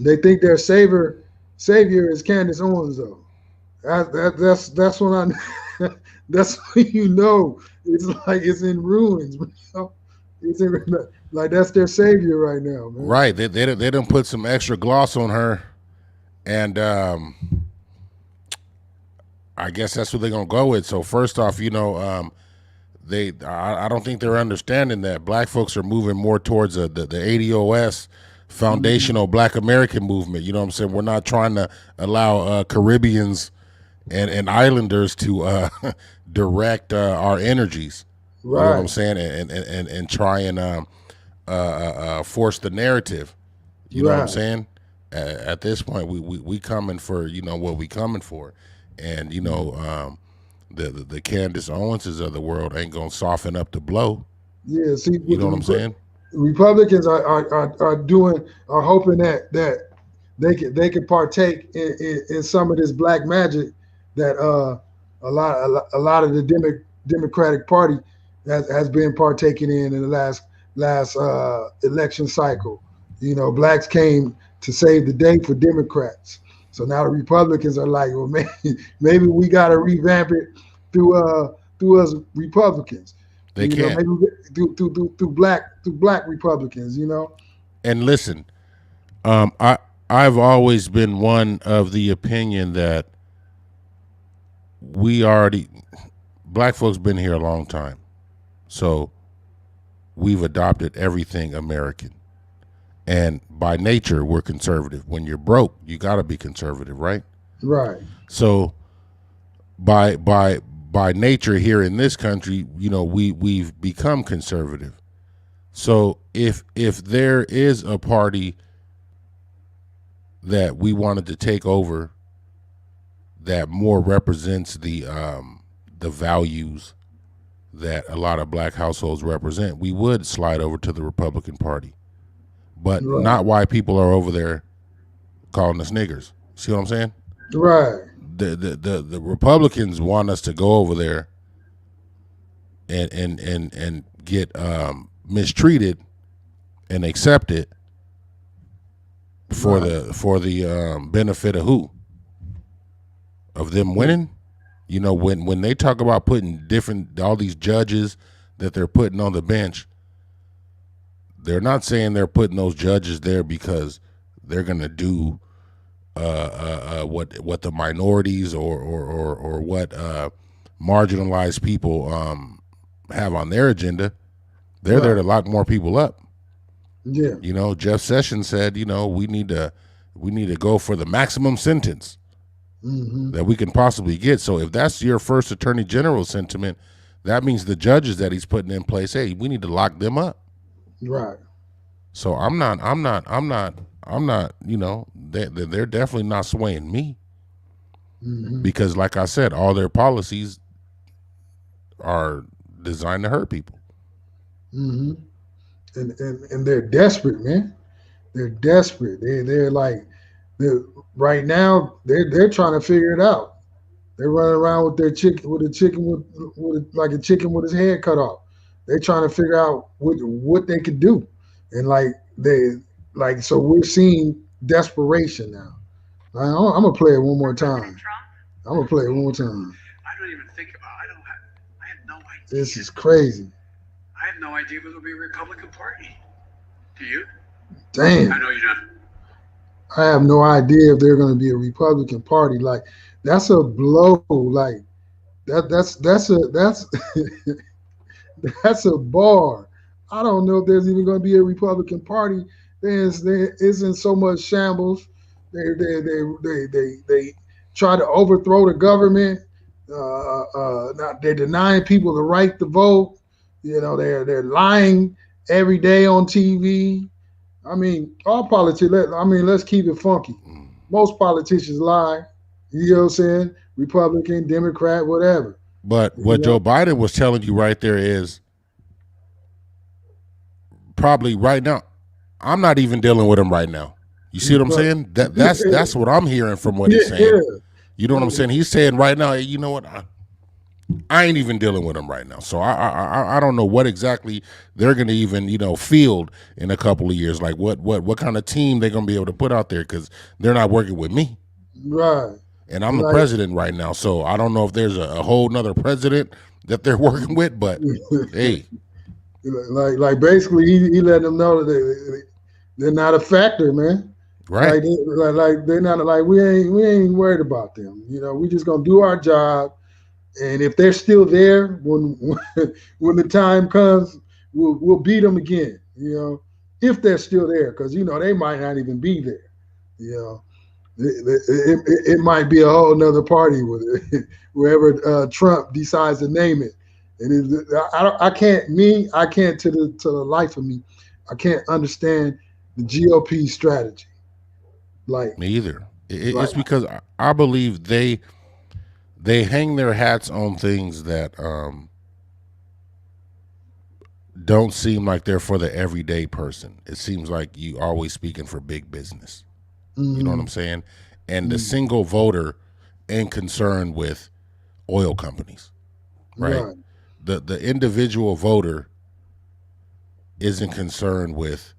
they think their savior is Candace Owens though. That's when I that's when it's like it's in ruins. It's in, like that's their savior right now, man. Right. They done put some extra gloss on her. And I guess that's what they're going to go with. So first off, I don't think they're understanding that black folks are moving more towards the ADOS Hmm. foundational Black American movement. You know what I'm saying? We're not trying to allow Caribbeans and islanders to direct our energies. You know what I'm Right, saying? And try and force the narrative. You know what I'm right. saying? At this point, we coming for what we coming for, and the Candace Owenses of the world ain't gonna soften up the blow. Yeah. See, You with know what I'm saying? Republicans are hoping that they can partake in some of this black magic that a lot of the Democratic Party has been partaking in the last election cycle. Blacks came to save the day for Democrats. So now the Republicans are like, well, maybe we got to revamp it through us Republicans. They can't. Maybe through black Republicans. And listen, I've always been one of the opinion that we already black folks been here a long time, so we've adopted everything American. And by nature, we're conservative. When you're broke, you got to be conservative, right? Right. So by nature here in this country, we've become conservative. So if there is a party that we wanted to take over that more represents the values that a lot of black households represent, we would slide over to the Republican Party. But Right. not why people are over there calling us niggers. See what I'm saying? Right. The Republicans want us to go over there and get mistreated and accepted for Right. the benefit of who? Of them winning? When they talk about putting all these judges that they're putting on the bench, they're not saying they're putting those judges there because they're gonna do what the minorities or what marginalized people have on their agenda. They're there Right. to lock more people up. Yeah. Jeff Sessions said, we need to go for the maximum sentence Hmm. that we can possibly get. So if that's your first attorney general sentiment, that means the judges that he's putting in place, hey, we need to lock them up. Right. So they're definitely not swaying me Hmm. because, like I said, all their policies are designed to hurt people. Hmm. and they're desperate, man. They're desperate. They're like right now they're trying to figure it out. They're running around with their chicken with a chicken with like a chicken with his head cut off. They're trying to figure out what they could do, and so we're seeing desperation now. I'm gonna play it one more President time. Trump. I'm gonna play it one more time. I don't even think about. I have no idea. This is crazy. I have no idea whether it'll be a Republican Party. Do you? Damn. I know you don't. I have no idea if they're going to be a Republican Party. Like that's a blow. Like that's that's a bar. I don't know if there's even going to be a Republican Party. There isn't so much shambles. They try to overthrow the government. They're denying people the right to vote. You know, they're lying every day on TV. I mean, all politics. Let's keep it funky. Most politicians lie. You know what I'm saying? Republican, Democrat, whatever. But what Joe Biden was telling you right there is probably right now. I'm not even dealing with him right now. You see what I'm saying? That's what I'm hearing from what he's saying. Yeah. You know what I'm saying? He's saying right now, hey, you know what? I ain't even dealing with him right now. So I don't know what exactly they're going to even, field in a couple of years. Like what kind of team they're going to be able to put out there because they're not working with me. Right. And I'm the president right now. So I don't know if there's a whole nother president that they're working with, but hey. Like basically he let them know that they're not a factor, man. Right. Like they're not like we ain't worried about them. We just gonna do our job. And if they're still there when the time comes, we'll beat them again. If they're still there, because they might not even be there. It might be a whole nother party with it, wherever Trump decides to name it. And I can't to the life of me, I can't understand the GOP strategy. Like me either. It's because I believe they hang their hats on things that don't seem like they're for the everyday person. It seems like you always speaking for big business. You know what I'm saying? And the single voter ain't concerned with oil companies, right? The individual voter isn't concerned with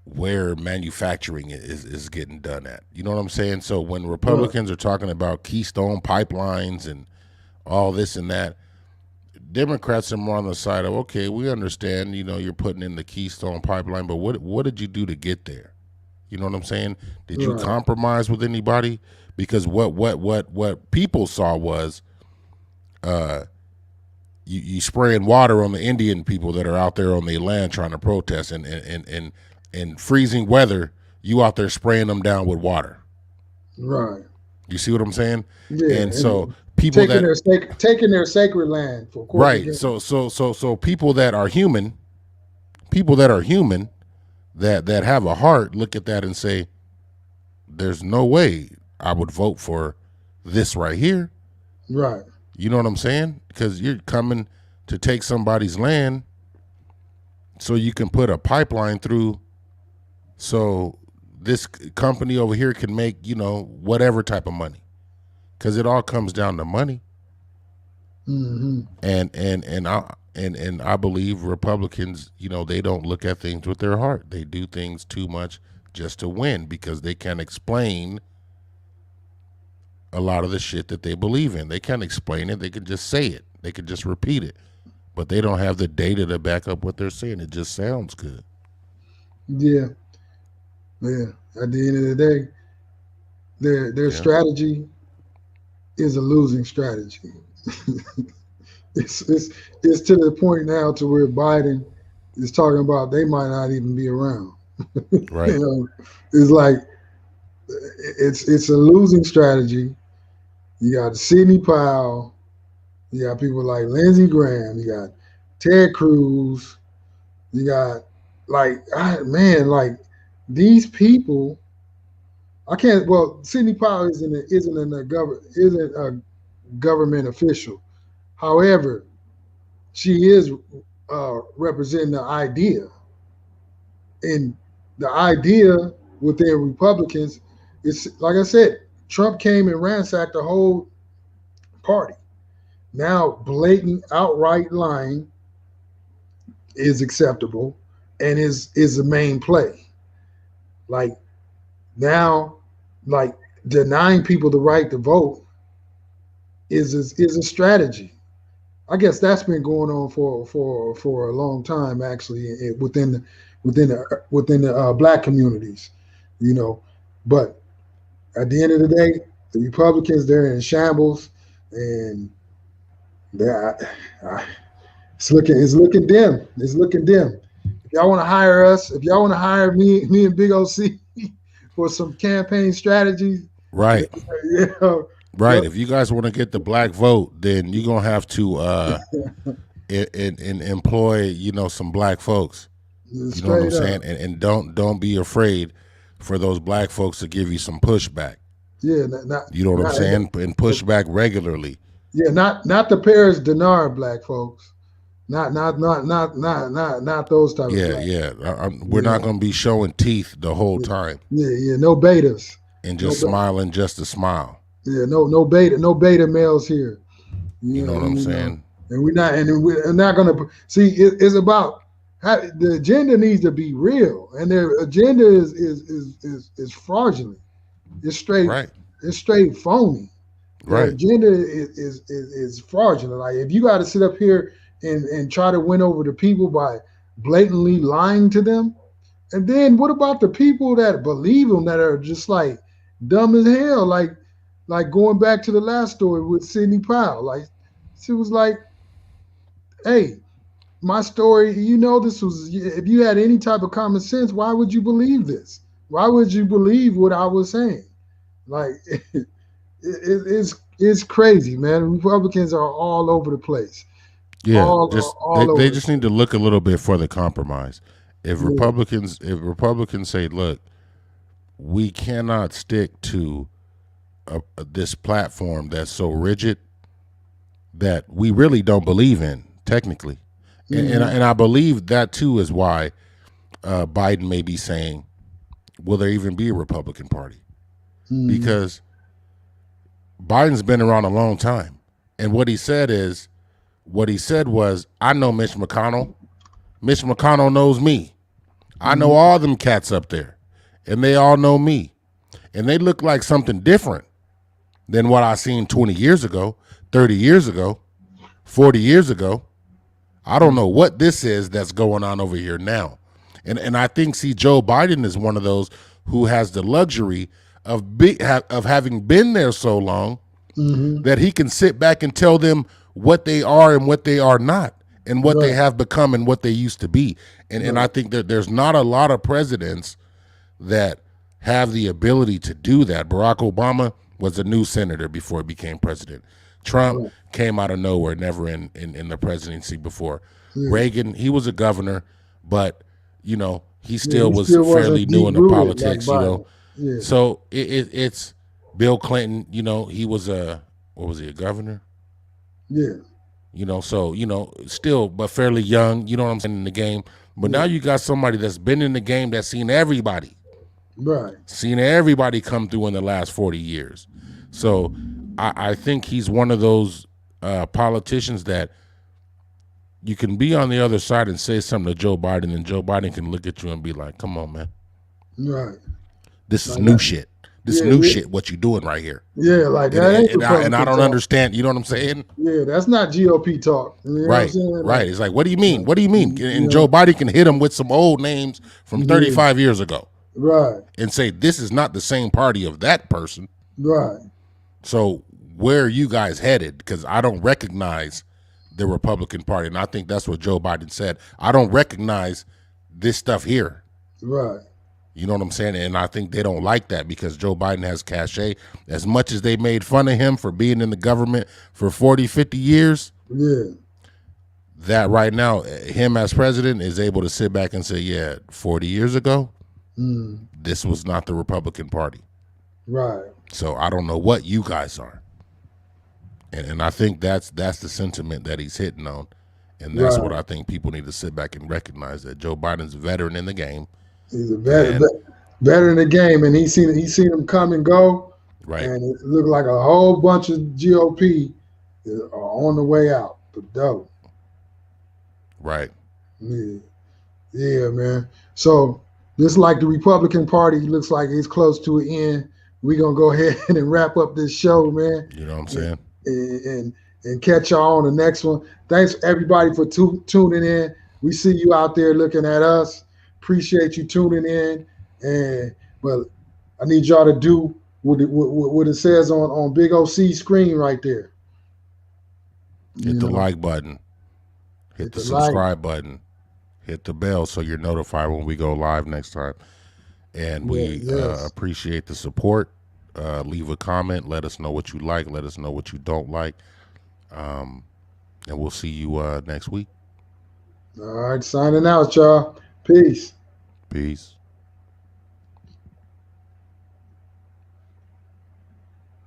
where manufacturing is getting done at. You know what I'm saying? So when Republicans are talking about Keystone pipelines and all this and that, Democrats are more on the side of, okay, we understand, you're putting in the Keystone pipeline, but what did you do to get there? You know what I'm saying? Did you compromise with anybody? Because what people saw was you spraying water on the Indian people that are out there on their land trying to protest, and in freezing weather, you out there spraying them down with water. Right. You see what I'm saying? Yeah. And so people taking their sacred land for right. So people that are human, that have a heart, look at that and say, there's no way I would vote for this right here. Right. You know what I'm saying? Because you're coming to take somebody's land so you can put a pipeline through so this company over here can make, whatever type of money. Because it all comes down to money. Mm-hmm. And I believe Republicans, they don't look at things with their heart. They do things too much just to win because they can't explain a lot of the shit that they believe in. They can't explain it. They can just say it. They can just repeat it. But they don't have the data to back up what they're saying. It just sounds good. Yeah. Yeah. At the end of the day, their strategy is a losing strategy. It's to the point now to where Biden is talking about they might not even be around. Right. It's like it's a losing strategy. You got Sidney Powell, you got people like Lindsey Graham, you got Ted Cruz, you got like these people. I can't. Well, Sidney Powell isn't a government official. However, she is representing the idea. And the idea within Republicans is, like I said, Trump came and ransacked the whole party. Now, blatant, outright lying is acceptable and is the main play. Like now, like denying people the right to vote is a strategy. I guess that's been going on for a long time, actually, within the black communities, you know. But at the end of the day, the Republicans, they're in shambles, and it's looking dim. It's looking dim. If y'all want to hire us, if y'all want to hire me and Big OC for some campaign strategies, Right. yeah, Right. If you guys want to get the black vote, then you're gonna have to employ, you know, some black folks. You know what I'm saying? And don't be afraid for those black folks to give you some pushback. Yeah, You know what I'm saying? And pushback regularly. Yeah, not the Paris Denard black folks, not those type of black. We're not gonna be showing teeth the whole time. Yeah, no betas. And just smiling just to smile. Yeah, no beta males here. You know what I'm saying? And we're not gonna see. It's about how the agenda needs to be real, and their agenda is fraudulent. It's straight. Right. It's straight phony. Right. The agenda is fraudulent. Like if you got to sit up here and try to win over the people by blatantly lying to them, and then what about the people that believe them that are just like dumb as hell? Like going back to the last story with Sidney Powell, like she was like, "Hey, my story. You know, this was. If you had any type of common sense, why would you believe this? Why would you believe what I was saying? Like." It's crazy, man. Republicans are all over the place. Yeah, they just need to look a little bit for the compromise. If Republicans say, "Look, we cannot stick to this platform that's so rigid that we really don't believe in, technically," and I believe that too is why Biden may be saying, "Will there even be a Republican Party?" Because Biden's been around a long time. And what he said was, I know Mitch McConnell. Mitch McConnell knows me. I know all them cats up there. And they all know me. And they look like something different than what I seen 20 years ago, 30 years ago, 40 years ago. I don't know what this is that's going on over here now. And I think, Joe Biden is one of those who has the luxury of having been there so long that he can sit back and tell them what they are and what they are not, and what they have become and what they used to be. And I think that there's not a lot of presidents that have the ability to do that. Barack Obama was a new senator before he became president. Trump came out of nowhere, never in the presidency before. Reagan, he was a governor, but you know, he still was fairly new in the politics, like, you know. Yeah. So it's Bill Clinton, you know, he was a governor? Yeah. You know, so, you know, still, but fairly young, you know what I'm saying, in the game. But now you got somebody that's been in the game that's seen everybody. Right. Seen everybody come through in the last 40 years. So I think he's one of those politicians that you can be on the other side and say something to Joe Biden, and Joe Biden can look at you and be like, come on, man. Right. This is new shit. This new shit, what you doing right here. Yeah, like that ain't and I don't understand. You know what I'm saying? Yeah, that's not GOP talk. You know right, right. It's like, what do you mean? What do you mean? And Joe Biden can hit him with some old names from 35 years ago. Right. And say, this is not the same party of that person. Right. So where are you guys headed? Because I don't recognize the Republican Party. And I think that's what Joe Biden said. I don't recognize this stuff here. Right. You know what I'm saying? And I think they don't like that because Joe Biden has cachet. As much as they made fun of him for being in the government for 40, 50 years, that right now, him as president is able to sit back and say, 40 years ago, this was not the Republican Party. Right. So I don't know what you guys are. And I think that's the sentiment that he's hitting on. And that's Right. what I think people need to sit back and recognize, that Joe Biden's a veteran in the game. He's a And- veteran in the game, and he's seen him come and go, Right. and it looked like a whole bunch of GOP are on the way out the door. Right. Yeah, man. So just like the Republican Party looks like it's close to an end, we're gonna go ahead and wrap up this show, man. You know what I'm saying? And catch y'all on the next one. Thanks everybody for tuning in. We see you out there looking at us. Appreciate you tuning in. But I need y'all to do what it says on Big OC screen right there. Hit the like button. Hit the subscribe button. Hit the bell so you're notified when we go live next time. And we appreciate the support. Leave a comment. Let us know what you like. Let us know what you don't like. And we'll see you next week. All right, signing out, y'all. Peace. Peace.